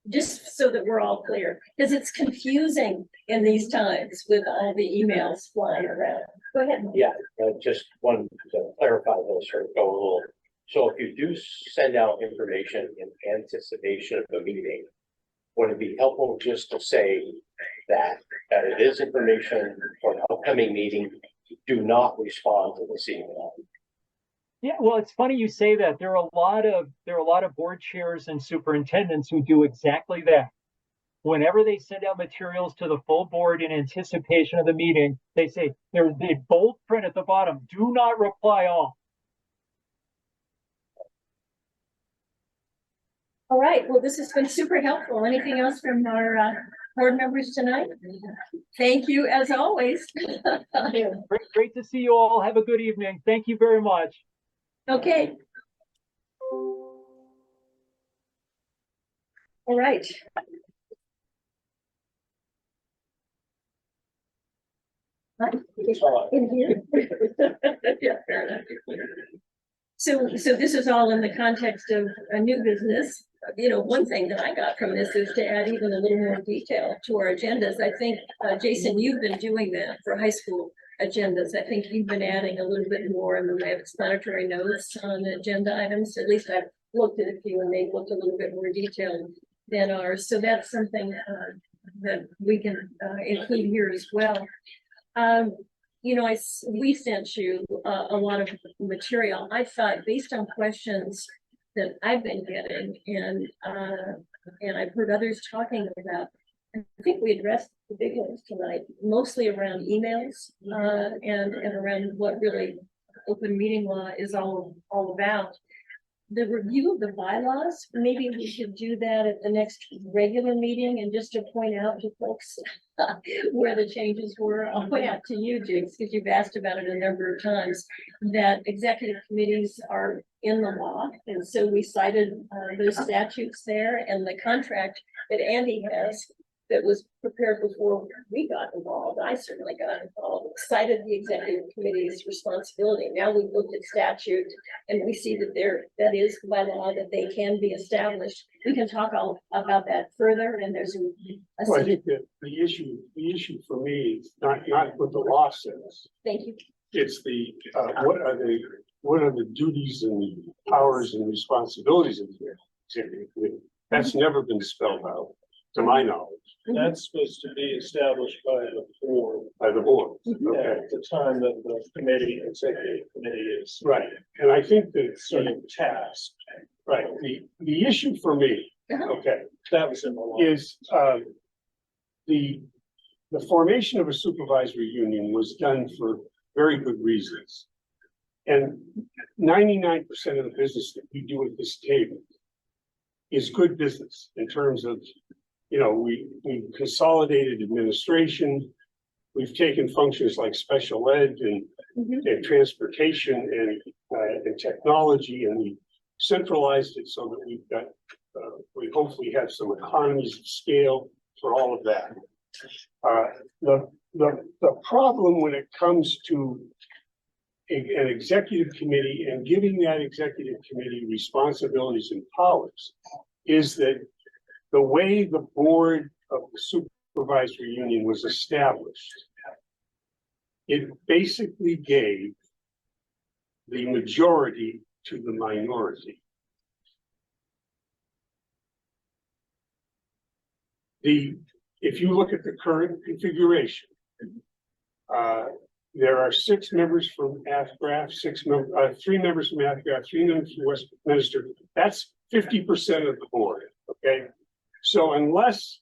S3: Just so that we're all clear, because it's confusing in these times with all the emails flying around. Go ahead.
S7: Yeah, just wanted to clarify this or go a little. So if you do send out information in anticipation of the meeting, would it be helpful just to say that it is information for an upcoming meeting? Do not respond to this email.
S13: Yeah, well, it's funny you say that. There are a lot of board chairs and superintendents who do exactly that. Whenever they send out materials to the full board in anticipation of the meeting, they say there's the bold print at the bottom, do not reply all.
S3: All right. Well, this has been super helpful. Anything else from our board members tonight? Thank you, as always.
S13: Great to see you all. Have a good evening. Thank you very much.
S3: Okay. All right. In here. Yeah, fair enough. So this is all in the context of a new business. One thing that I got from this is to add even a little more detail to our agendas. I think, Jason, you've been doing that for high school agendas. I think you've been adding a little bit more in the way of explanatory notes on agenda items. At least I've looked at a few and they've looked a little bit more detailed than ours. So that's something that we can include here as well. We sent you a lot of material. I thought based on questions that I've been getting and I've heard others talking about, I think we addressed the big ones tonight, mostly around emails and around what really open meeting law is all about. The review of the bylaws, maybe we should do that at the next regular meeting, and just to point out to folks where the changes were. I'll point out to you, Jigs, because you've asked about it a number of times, that executive committees are in the law. And so we cited those statutes there, and the contract that Andy has that was prepared before we got involved. I certainly got involved, cited the executive committee's responsibility. Now we've looked at statute and we see that that is by law that they can be established. We can talk all about that further, and there's
S6: Well, I think that the issue for me is not what the law says.
S3: Thank you.
S6: It's what are the duties and the powers and responsibilities of the executive committee? That's never been spelled out, to my knowledge. That's supposed to be established by the board. By the board. Okay. At the time that the executive committee is. Right. And I think that sort of task, right, the issue for me, okay, that was in the law, is the formation of a supervisory union was done for very good reasons. And 99% of the business that we do at this table is good business in terms of, we consolidated administration. We've taken functions like special ed and transportation and technology, and we centralized it so that we've got, we hopefully have some economies of scale for all of that. The problem when it comes to an executive committee and giving that executive committee responsibilities and powers is that the way the board of the supervisory union was established, it basically gave the majority to the minority. If you look at the current configuration, there are 6 members from Athgraph, 3 members from Athgraph, 3 members from Westminster. That's 50% of the board, okay? So unless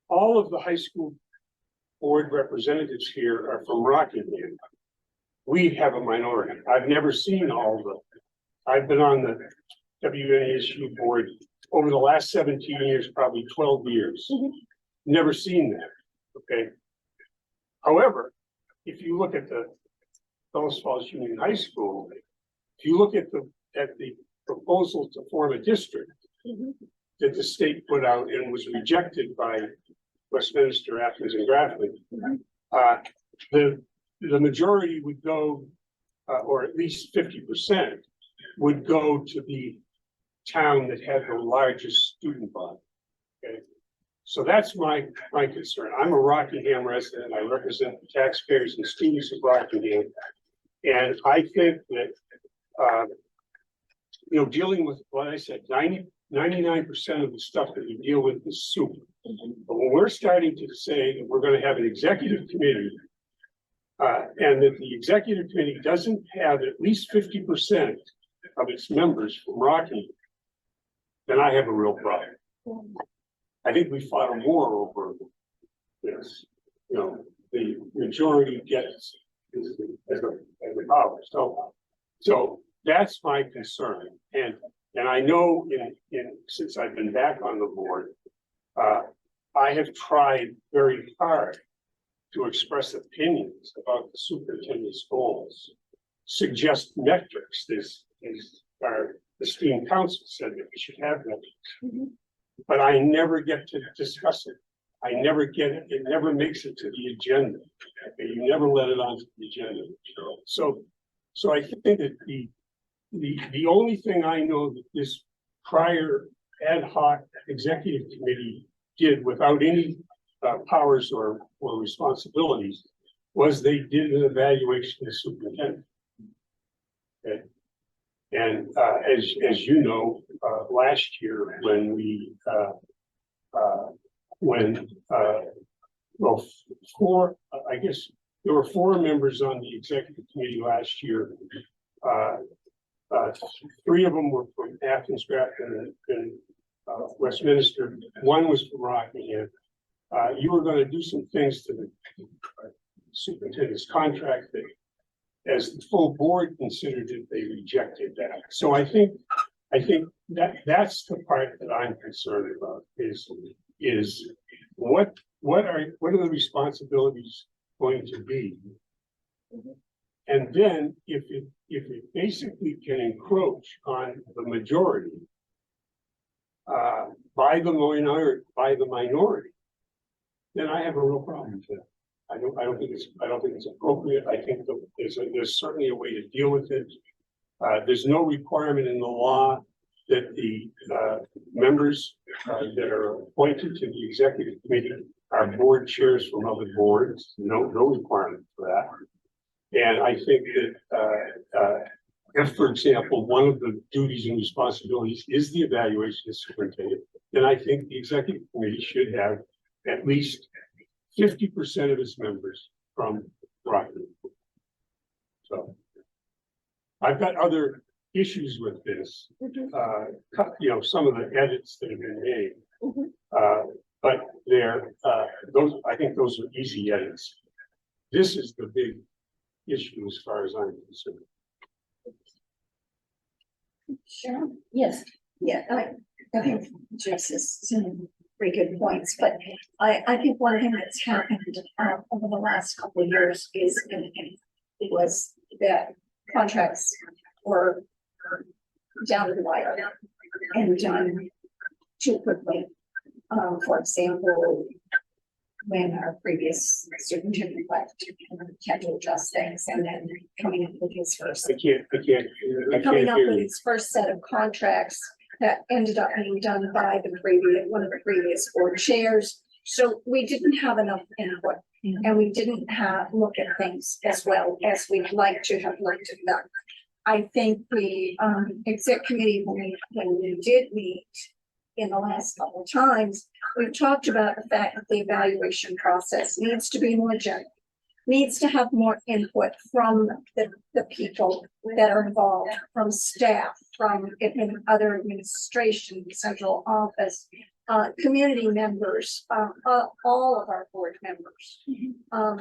S6: all of the high school board representatives here are from Rockingham, we have a minority. I've never seen all of them. I've been on the WNESU board over the last 17 years, probably 12 years. Never seen that, okay? However, if you look at the Bellows Falls Union High School, if you look at the proposal to form a district that the state put out and was rejected by Westminster, Athens, and Grafton, the majority would go, or at least 50%, would go to the town that had the largest student body. Okay, so that's my concern. I'm a Rockingham resident. I represent the taxpayers and students of Rockingham, and I think that dealing with what I said, 99% of the stuff that we deal with is soup. But when we're starting to say that we're going to have an executive committee, and that the executive committee doesn't have at least 50% of its members from Rockingham, then I have a real problem. I think we fought a war over this. The majority gets the power. So that's my concern. And I know since I've been back on the board, I have tried very hard to express opinions about the superintendent's goals, suggest metrics. Our esteemed council said that we should have metrics, but I never get to discuss it. I never get it. It never makes it to the agenda. Okay? You never let it onto the agenda. So I think that the only thing I know that this prior ad hoc executive committee did without any powers or responsibilities was they did an evaluation of the superintendent. Okay. And as you know, last year when I guess there were 4 members on the executive committee last year. 3 of them were from Athens, Grafton, and Westminster. 1 was from Rockingham. You were going to do some things to the superintendent's contract that, as the full board considered it, they rejected that. So I think that's the part that I'm concerned about is what are the responsibilities going to be? And then if it basically can encroach on the majority by the minority, then I have a real problem with that. I don't think it's appropriate. I think there's certainly a way to deal with it. There's no requirement in the law that the members that are appointed to the executive committee are board chairs from other boards. No requirement for that. And I think that if, for example, one of the duties and responsibilities is the evaluation of superintendent, then I think the executive committee should have at least 50% of its members from Rockland. So I've got other issues with this, some of the edits that have been made, but I think those are easy edits. This is the big issue as far as I'm concerned.
S5: Sure. Yes. Yeah, I think Jess has some pretty good points, but I think one thing that's happened over the last couple of years was that contracts were down to the wire and done too quickly. For example, when our previous superintendent left, had to adjust things, and then coming up with his first. Coming up with his first set of contracts that ended up being done by one of the previous board chairs. So we didn't have enough input and we didn't look at things as well as we'd like to have looked at them. I think the exec committee, when we did meet in the last couple of times, we've talked about the fact that the evaluation process needs to be more general, needs to have more input from the people that are involved, from staff, from other administration, central office, community members, all of our board members,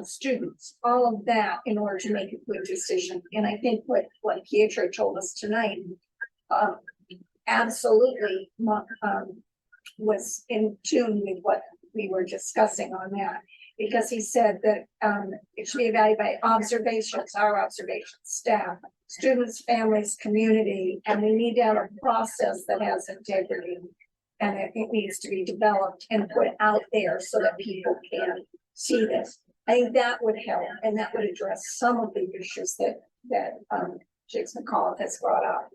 S5: students, all of that in order to make a good decision. And I think what Pietro told us tonight, absolutely, was in tune with what we were discussing on that. Because he said that it should be evaluated by observations, our observations, staff, students, families, community, and we need to have a process that has integrity. And it needs to be developed and put out there so that people can see this. I think that would help, and that would address some of the issues that Jakes McCall has brought up.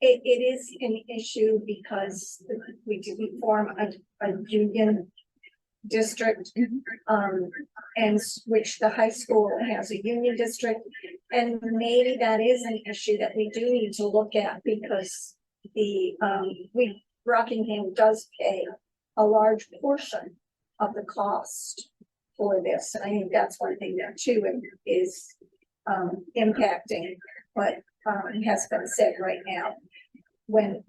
S5: It is an issue because we didn't form a union district, and which the high school has a union district, and maybe that is an issue that we do need to look at, because Rockingham does pay a large portion of the cost for this, and I think that's one thing that too is impacting what has been said right now. When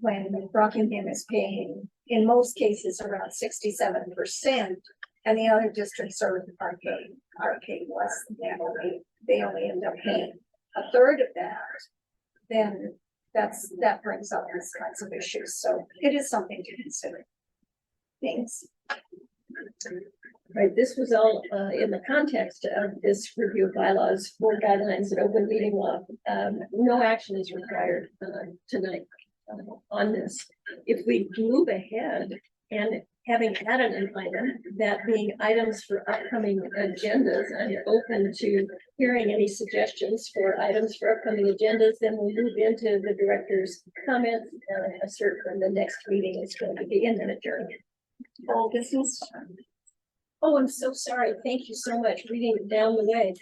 S5: Rockingham is paying, in most cases, around 67%, and the other districts are paying less than that. They only end up paying a third of that. Then that brings up these kinds of issues. So it is something to consider. Thanks.
S3: Right, this was all in the context of this review of bylaws, board guidelines, and open meeting law. No action is required tonight on this. If we move ahead and having added an item, that being items for upcoming agendas, I'm open to hearing any suggestions for items for upcoming agendas. Then we'll move into the director's comments and assert when the next meeting is going to be, and then adjourn.
S5: All business.
S3: Oh, I'm so sorry. Thank you so much. Reading it down the way.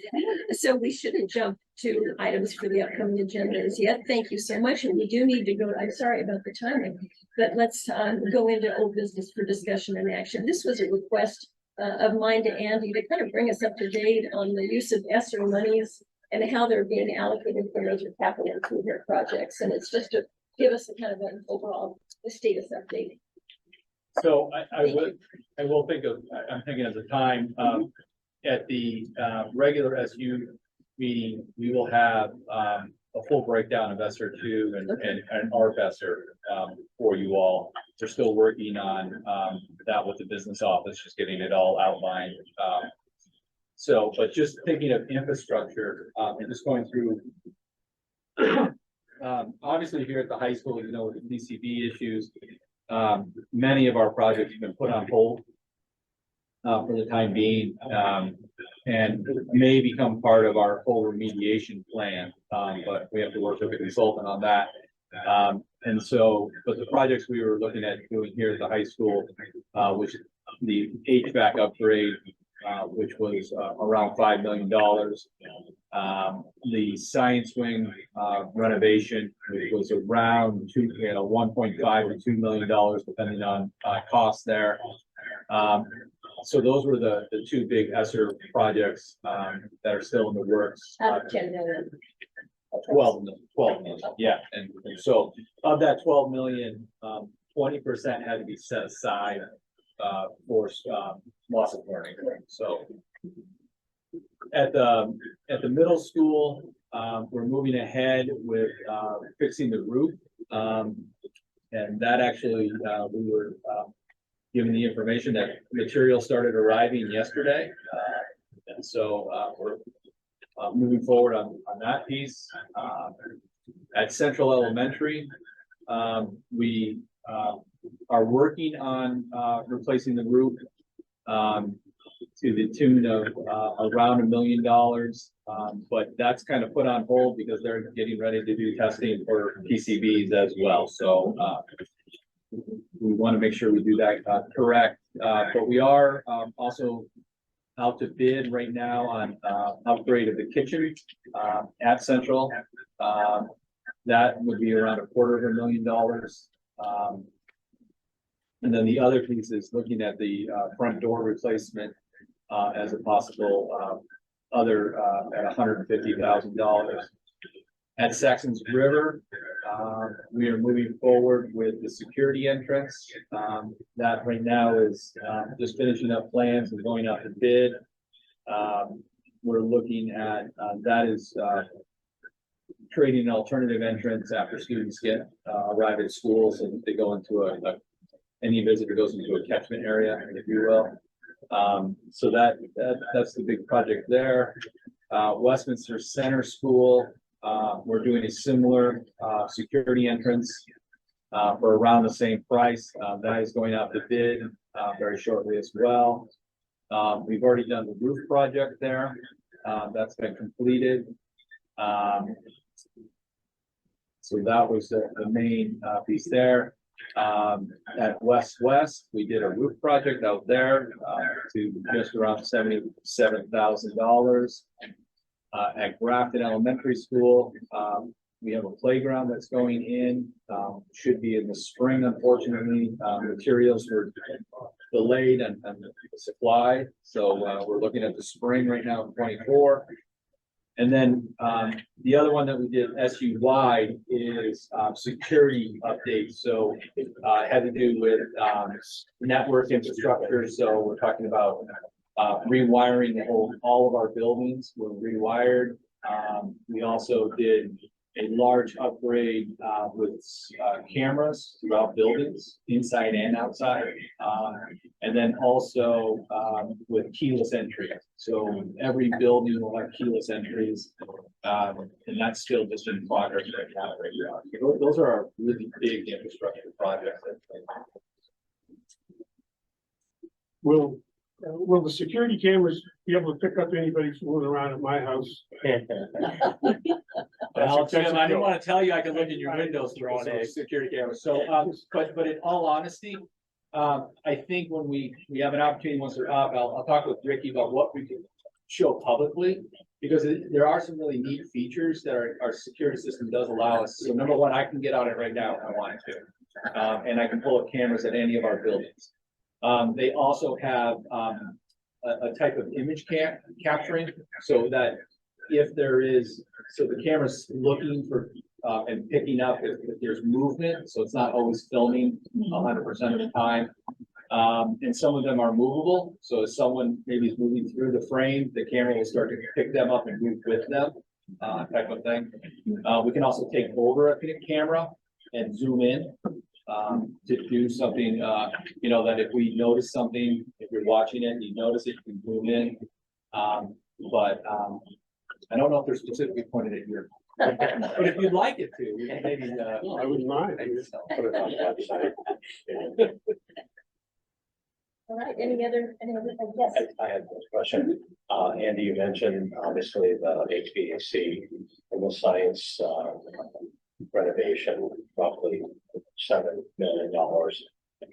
S3: So we shouldn't jump to items for the upcoming agendas yet. Thank you so much. And we do need to go, I'm sorry about the timing, but let's go into old business for discussion and action. This was a request of mine to Andy to kind of bring us up to date on the use of ESSER monies and how they're being allocated for major capital improvement projects. And it's just to give us a kind of an overall status update.
S11: So I will think of, I'm thinking of the time, at the regular SU meeting, we will have a full breakdown of ESSER 2 and ARP ESSER for you all. We're still working on that with the business office, just getting it all outlined. So, but just thinking of infrastructure, and just going through, obviously here at the high school, you know, with the PCB issues, many of our projects have been put on hold for the time being, and may become part of our full remediation plan, but we have to work with a consultant on that. And so, but the projects we were looking at doing here at the high school, which the HVAC upgrade, which was around $5 million. The science wing renovation, which was around $1.5 to $2 million, depending on cost there. So those were the two big ESSER projects that are still in the works.
S3: 10 million.
S11: 12 million, yeah. And so of that 12 million, 20% had to be set aside for loss of learning. So at the middle school, we're moving ahead with fixing the roof. And that actually, we were given the information that material started arriving yesterday. And so we're moving forward on that piece. At Central Elementary, we are working on replacing the roof to the tune of around $1 million. But that's kind of put on hold because they're getting ready to do testing for PCBs as well. So we want to make sure we do that correct. But we are also out to bid right now on upgrade of the kitchen at Central. That would be around $250,000. And then the other piece is looking at the front door replacement as a possible other at $150,000. At Saxon's River, we are moving forward with the security entrance. That right now is just finishing up plans and going out to bid. We're looking at that is creating an alternative entrance after students arrive at school, so that they go into any visitor goes into a catchment area, if you will. So that's the big project there. Westminster Center School, we're doing a similar security entrance for around the same price. That is going out to bid very shortly as well. We've already done the roof project there. That's been completed. So that was the main piece there. At West, we did a roof project out there to just around $77,000. At Grafton Elementary School, we have a playground that's going in, should be in the spring, unfortunately. Materials were delayed and supply, so we're looking at the spring right now in 24. And then the other one that we did SU-wide is security updates. So it had to do with network infrastructure. So we're talking about rewiring all of our buildings were rewired. We also did a large upgrade with cameras throughout buildings, inside and outside. And then also with keyless entry. So every building will have keyless entries. And that's still just in progress right now. Those are our really big infrastructure projects.
S6: Will the security cameras be able to pick up anybody fooling around at my house?
S11: Well, Jim, I didn't want to tell you I could look in your windows through a security camera. So, but in all honesty, I think when we have an opportunity once they're up, I'll talk with Ricky about what we can show publicly, because there are some really neat features that our security system does allow us. So number one, I can get on it right now if I wanted to, and I can pull up cameras at any of our buildings. They also have a type of image capturing, so that if there is, so the camera's looking for and picking up if there's movement, so it's not always filming 100% of the time. And some of them are movable, so if someone maybe is moving through the frame, the camera will start to pick them up and move with them, type of thing. We can also take over a camera and zoom in. To do something, that if we notice something, if you're watching it, you notice it, you can zoom in. But I don't know if they're specifically pointed at you. But if you'd like it to, we can maybe.
S6: I wouldn't mind.
S7: Put it on the website.
S3: All right, any other, yes.
S7: I had this question. Andy, you mentioned obviously the HVAC and the science renovation, roughly $7 million,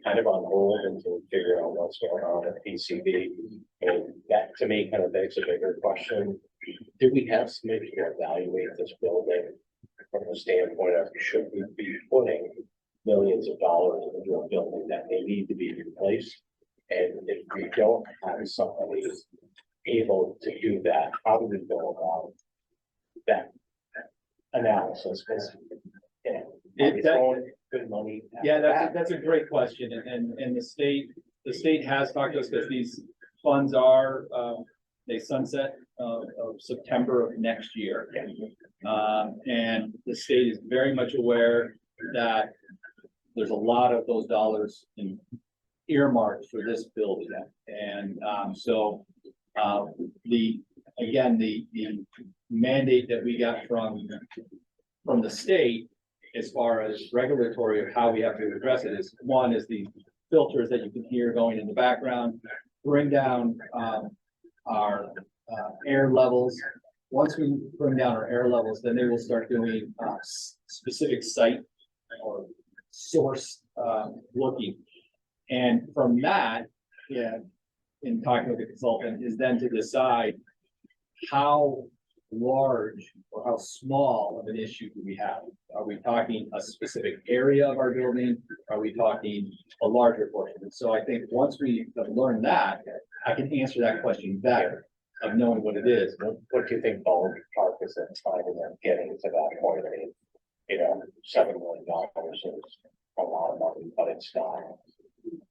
S7: kind of on hold until we figure out what's going on at PCB. And that to me kind of begs a bigger question. Do we have somebody to evaluate this building from the standpoint of should we be putting millions of dollars into a building that may need to be replaced? And if we don't have somebody able to do that, how do we go about that analysis? Because good money.
S11: Yeah, that's a great question, and the state has talked to us because these funds are they sunset of September of next year, and the state is very much aware that there's a lot of those dollars in earmarked for this building, and so the mandate that we got from the state as far as regulatory of how we have to address it is, one is the filters that you can hear going in the background, bring down our air levels. Once we bring down our air levels, then they will start doing specific site or source looking. And from that, yeah, in talking with the consultant, is then to decide how large or how small of an issue do we have? Are we talking a specific area of our building? Are we talking a larger portion? And so I think once we have learned that, I can answer that question better of knowing what it is.
S7: What do you think Baldwin Park is at time and then getting to that point? I mean, $7 million is a lot of money, but it's not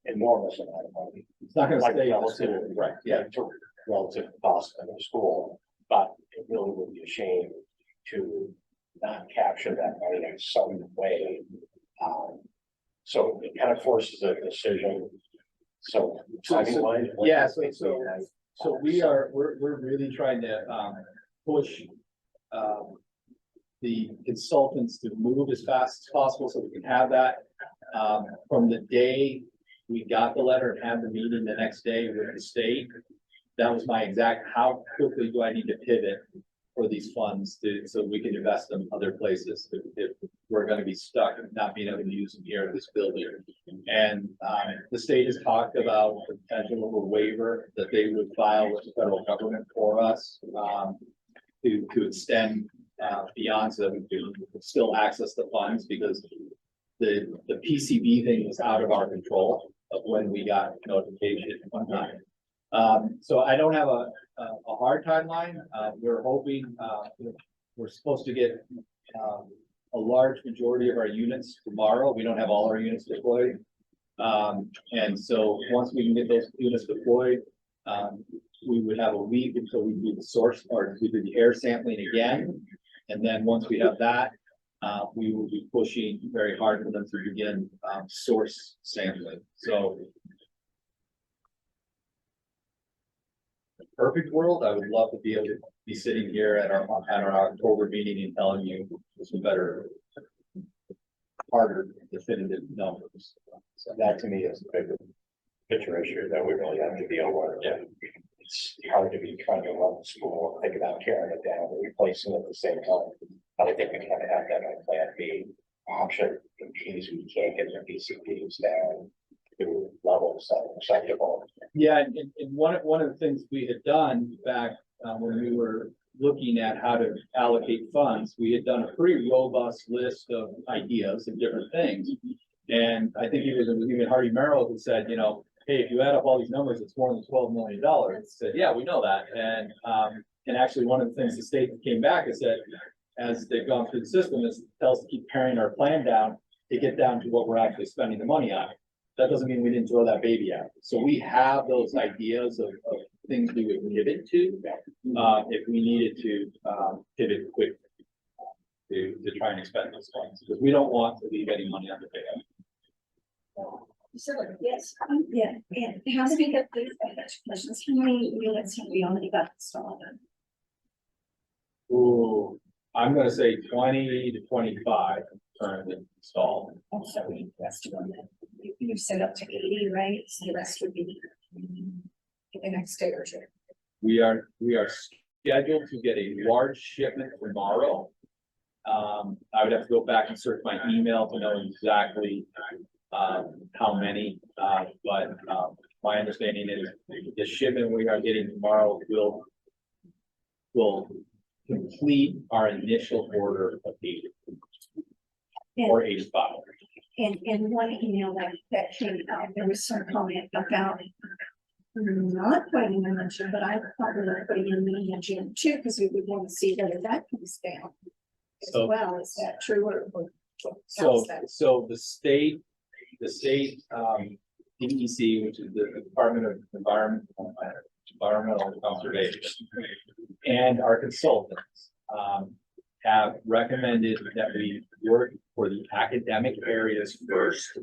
S7: enormous amount of money.
S11: It's not gonna
S7: Like
S11: stay
S7: relative, right, yeah, to relative cost of the school, but it really would be a shame to not capture that money in some way. So it kind of forces a decision. So,
S11: Yeah, so we're really trying to push the consultants to move as fast as possible so we can have that. From the day we got the letter and had the meeting the next day with the state, that was my exact, how quickly do I need to pivot for these funds so we can invest them other places if we're gonna be stuck and not being able to use them here in this building. And the state has talked about the potential of a waiver that they would file with the federal government for us to extend beyond so that we can still access the funds, because the PCB thing was out of our control of when we got notification and whatnot. So I don't have a hard timeline. We're hoping, we're supposed to get a large majority of our units tomorrow. We don't have all our units deployed. And so once we can get those units deployed, we would have a week until we do the source or we do the air sampling again. And then once we have that, we will be pushing very hard for them to begin source sampling. So perfect world, I would love to be able to be sitting here at our October meeting and telling you some better, harder, definitive numbers.
S7: So that to me is the bigger picture issue that we really have to deal with. Yeah. It's hard to be trying to run the school, think about tearing it down and replacing it at the same time. But I think we kind of have that on plan B option in case we can't get the PCPs down to levels that are acceptable.
S11: Yeah, and one of the things we had done back when we were looking at how to allocate funds, we had done a pretty robust list of ideas and different things. And I think it was even Hardy Merrill who said, hey, if you add up all these numbers, it's more than $12 million. I said, yeah, we know that. And actually one of the things the state came back and said, as they've gone through the system, is tells to keep paring our plan down to get down to what we're actually spending the money on. That doesn't mean we didn't throw that baby out. So we have those ideas of things we would pivot to if we needed to pivot quickly to try and expend those funds, because we don't want to leave any money on the table.
S5: Yes, yeah, and how do we get these questions? How many units have we already got installed?
S11: Ooh, I'm gonna say 20 to 25 currently installed.
S5: Oh, sorry, the rest of them, you said up to 80, right? So the rest would be in the next day or two.
S11: We are scheduled to get a large shipment tomorrow. I would have to go back and search my email to know exactly how many, but my understanding is the shipment we are getting tomorrow will complete our initial order of 80 or 85.
S5: And one email that came out, there was some comment about not putting in the gym, but I thought we were putting in the gym too, because we would want to see whether that comes down as
S11: So-
S5: well. Is that true or
S11: So,
S5: how's that?
S11: so the state DEC, which is the Department of Environmental Conservation, and our consultants have recommended that we work for the academic areas first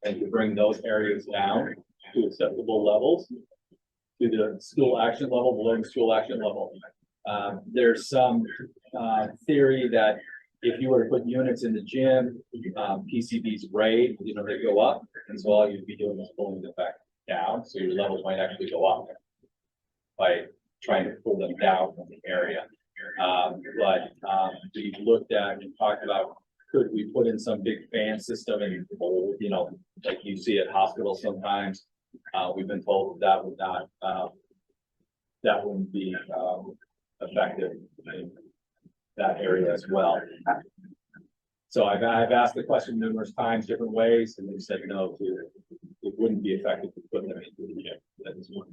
S11: and to bring those areas down to acceptable levels, to the school action level, below the school action level. There's some theory that if you were to put units in the gym, PCB's rate, they go up, and so all you'd be doing is pulling them back down, so your levels might actually go up by trying to pull them down from the area. But we've looked at and talked about could we put in some big fan system and mold, you know, like you see at hospitals sometimes? We've been told that would not, that wouldn't be, effective in that area as well. So I've asked the question numerous times, different ways, and they said no, it wouldn't be effective to put them into the, that is one.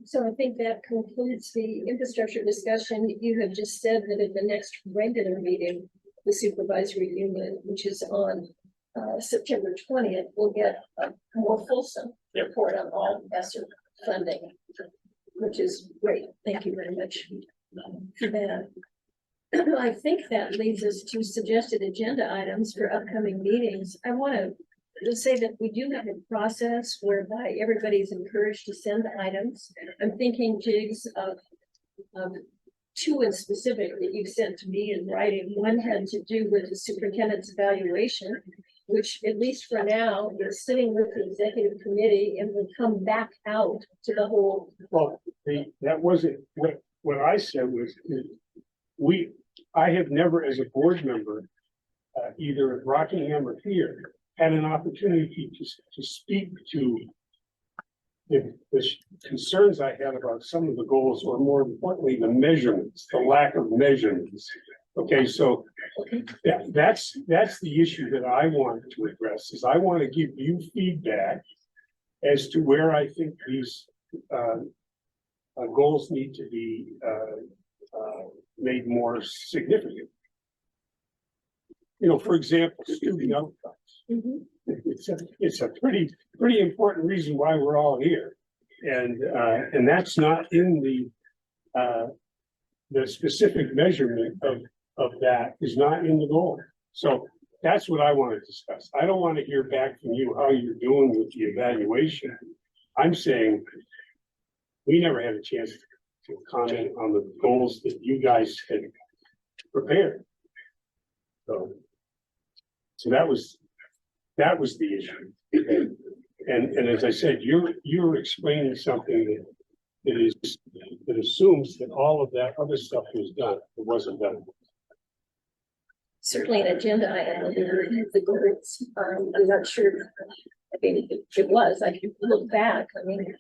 S3: So I think that concludes the infrastructure discussion. You have just said that at the next regular meeting, the supervisory union, which is on September 20th, will get a more fulsome report on all ESSER funding, which is great. Thank you very much for that. I think that leads us to suggested agenda items for upcoming meetings. I want to say that we do have a process whereby everybody's encouraged to send items. I'm thinking, Jigs, of two in specific that you sent to me in writing. One had to do with the superintendent's evaluation, which at least for now is sitting with the executive committee and will come back out to the whole.
S6: Well, that wasn't what I said was I have never, as a board member, either at Rockingham or here, had an opportunity to speak to the concerns I had about some of the goals, or more importantly, the measurements, the lack of measurements. Okay, so that's the issue that I want to address. Is I want to give you feedback as to where I think these goals need to be made more significant. You know, for example, student outcomes. It's a pretty important reason why we're all here, and that's not in the specific measurement of that is not in the goal. So that's what I want to discuss. I don't want to hear back from you how you're doing with the evaluation. I'm saying we never had a chance to comment on the goals that you guys had prepared. So that was the issue. And as I said, you're explaining something that assumes that all of that other stuff was done. It wasn't done.
S3: Certainly an agenda item, the goals. I'm not sure. I mean, it was, I can look back. I mean,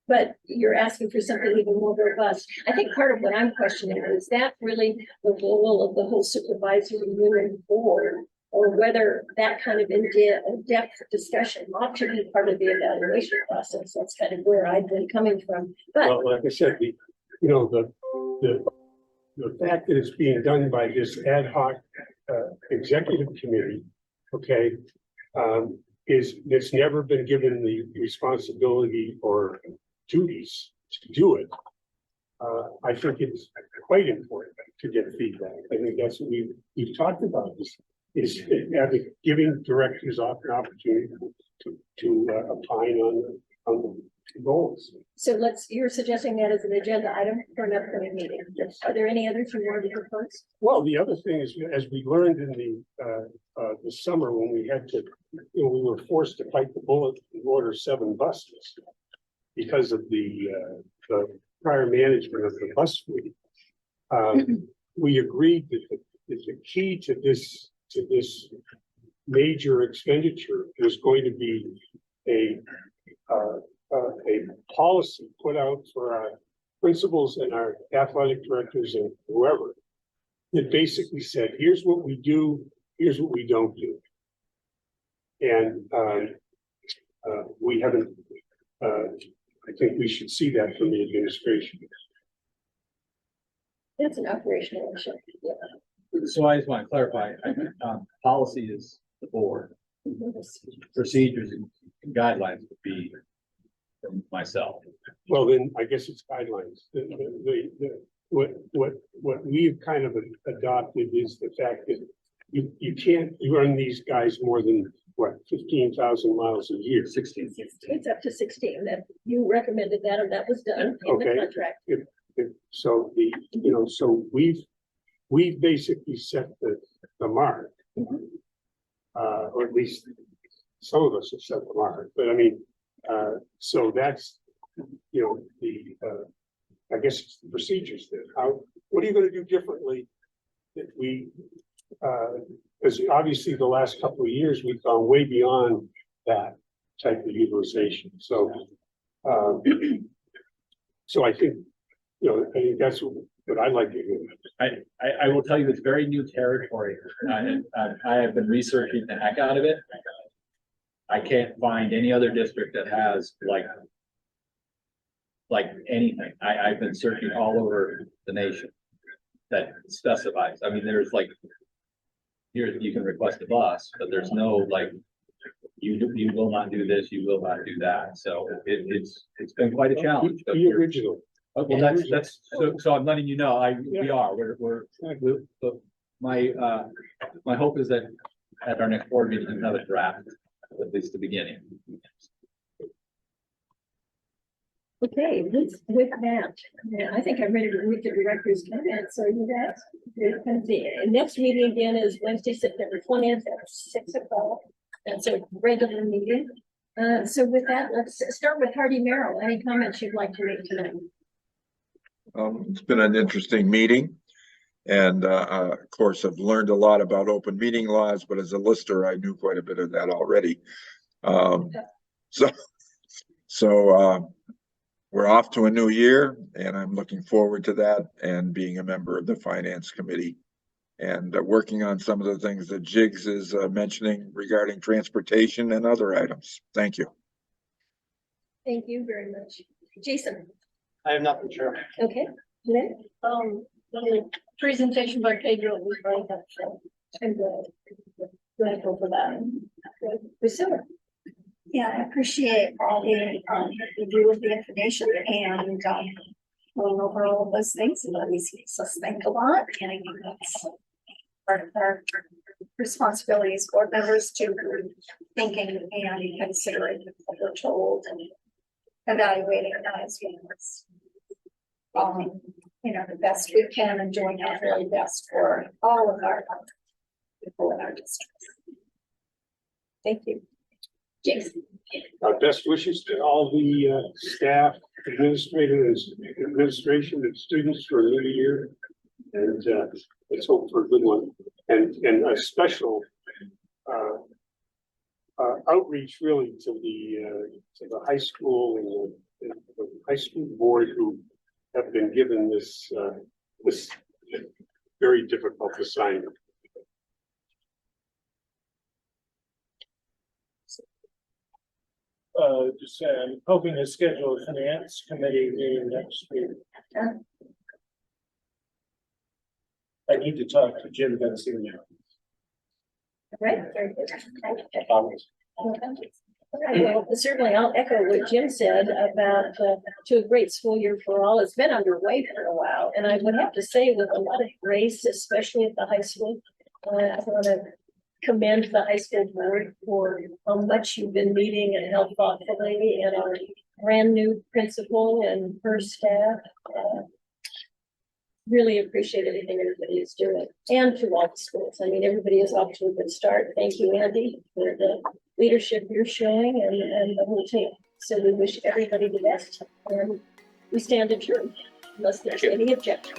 S3: but you're asking for something even more robust. I think part of what I'm questioning is that really the role of the whole supervisory union board, or whether that kind of in-depth discussion ought to be part of the evaluation process. That's kind of where I've been coming from. But
S6: well, like I said, the fact that it's being done by this ad hoc executive committee, okay, it's never been given the responsibility or duties to do it. I think it's quite important to get feedback. I think that's what we've talked about is giving directors an opportunity to opine on the goals.
S3: so you're suggesting that as an agenda item for an upcoming meeting.
S6: Yes.
S3: Are there any others you wanted to propose?
S6: Well, the other thing is, as we learned in the summer when we had to, we were forced to fight the bullet and order 7 buses because of the prior management of the bus fleet. We agreed that the key to this major expenditure was going to be a policy put out for our principals and our athletic directors and whoever that basically said, here's what we do, here's what we don't do. And we haven't, I think we should see that from the administration.
S3: That's an operational issue. Yeah.
S11: So I just want to clarify, policy is the board, procedures and guidelines would be from myself.
S6: Well, then I guess it's guidelines. What we've kind of adopted is the fact that you can't run these guys more than what, 15,000 miles a year.
S11: 16.
S3: It's up to 16 that you recommended that, and that was done in the contract.
S6: So so we've basically set the mark, or at least some of us have set the mark. But I mean, so that's the I guess it's the procedures then. What are you gonna do differently that we, because obviously the last couple of years, we've gone way beyond that type of utilization. So, so I think, I think that's what I'd like to do.
S11: I will tell you, it's very new territory. I have been researching the heck out of it. I can't find any other district that has like anything. I've been searching all over the nation that specifies. I mean, there's like, here you can request a bus, but there's no like, you will not do this, you will not do that. So it's been quite a challenge.
S6: The original.
S11: Well, that's so I'm letting you know, but my hope is that at our next board meeting, we can have a draft, at least the beginning.
S3: Okay, with that, I think I'm ready to read the director's comments. So you guys, the next meeting again is Wednesday, September 20th at 6 o'clock. That's a regular meeting. So with that, let's start with Hardy Merrill. Any comments you'd like to make tonight?
S8: It's been an interesting meeting. And of course, I've learned a lot about open meeting laws, but as a lister, I knew quite a bit of that already. So we're off to a new year, and I'm looking forward to that and being a member of the Finance Committee and working on some of the things that Jiggs is mentioning regarding transportation and other items. Thank you.
S3: Thank you very much. Jason?
S4: I have nothing, Chair.
S3: Okay. Lynn?
S5: The presentation by Pedro was very helpful. I'm grateful for that.
S3: Priscilla?
S5: Yeah, I appreciate all the review of the information and going over all of those things. It always makes us think a lot, and I think that's part of our responsibility as board members to thinking and considering what we're told and evaluating as the best we can and doing our very best for all of our people in our districts.
S3: Thank you. Jason?
S6: Our best wishes to all the staff, administration, and students for a new year. And let's hope for a good one. And a special outreach really to the high school and the high school board who have been given this very difficult assignment. Just I'm hoping to schedule a finance committee meeting next week. I need to talk to Jim Benson now.
S3: Right, very good. Well, certainly I'll echo what Jim said about to a great school year for all. It's been underway for a while, and I would have to say with a lot of grace, especially at the high school. I want to commend the high school board for how much you've been meeting and how thoughtfully, and our brand new principal and her staff. Really appreciate everything everybody is doing, and to all the schools. I mean, everybody is off to a good start. Thank you, Andy, for the leadership you're showing and the whole team. So we wish everybody the best, and we stand adjourned unless there's any objection.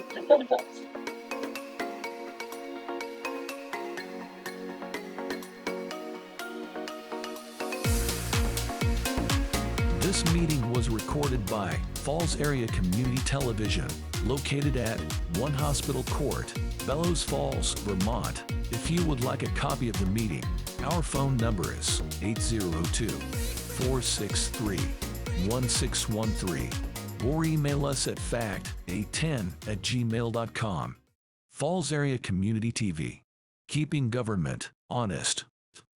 S2: This meeting was recorded by Falls Area Community Television, located at 1 Hospital Court, Bellows Falls, Vermont. If you would like a copy of the meeting, our phone number is 802-463-1613, or email us at fact810@gmail.com. Falls Area Community TV, keeping government honest.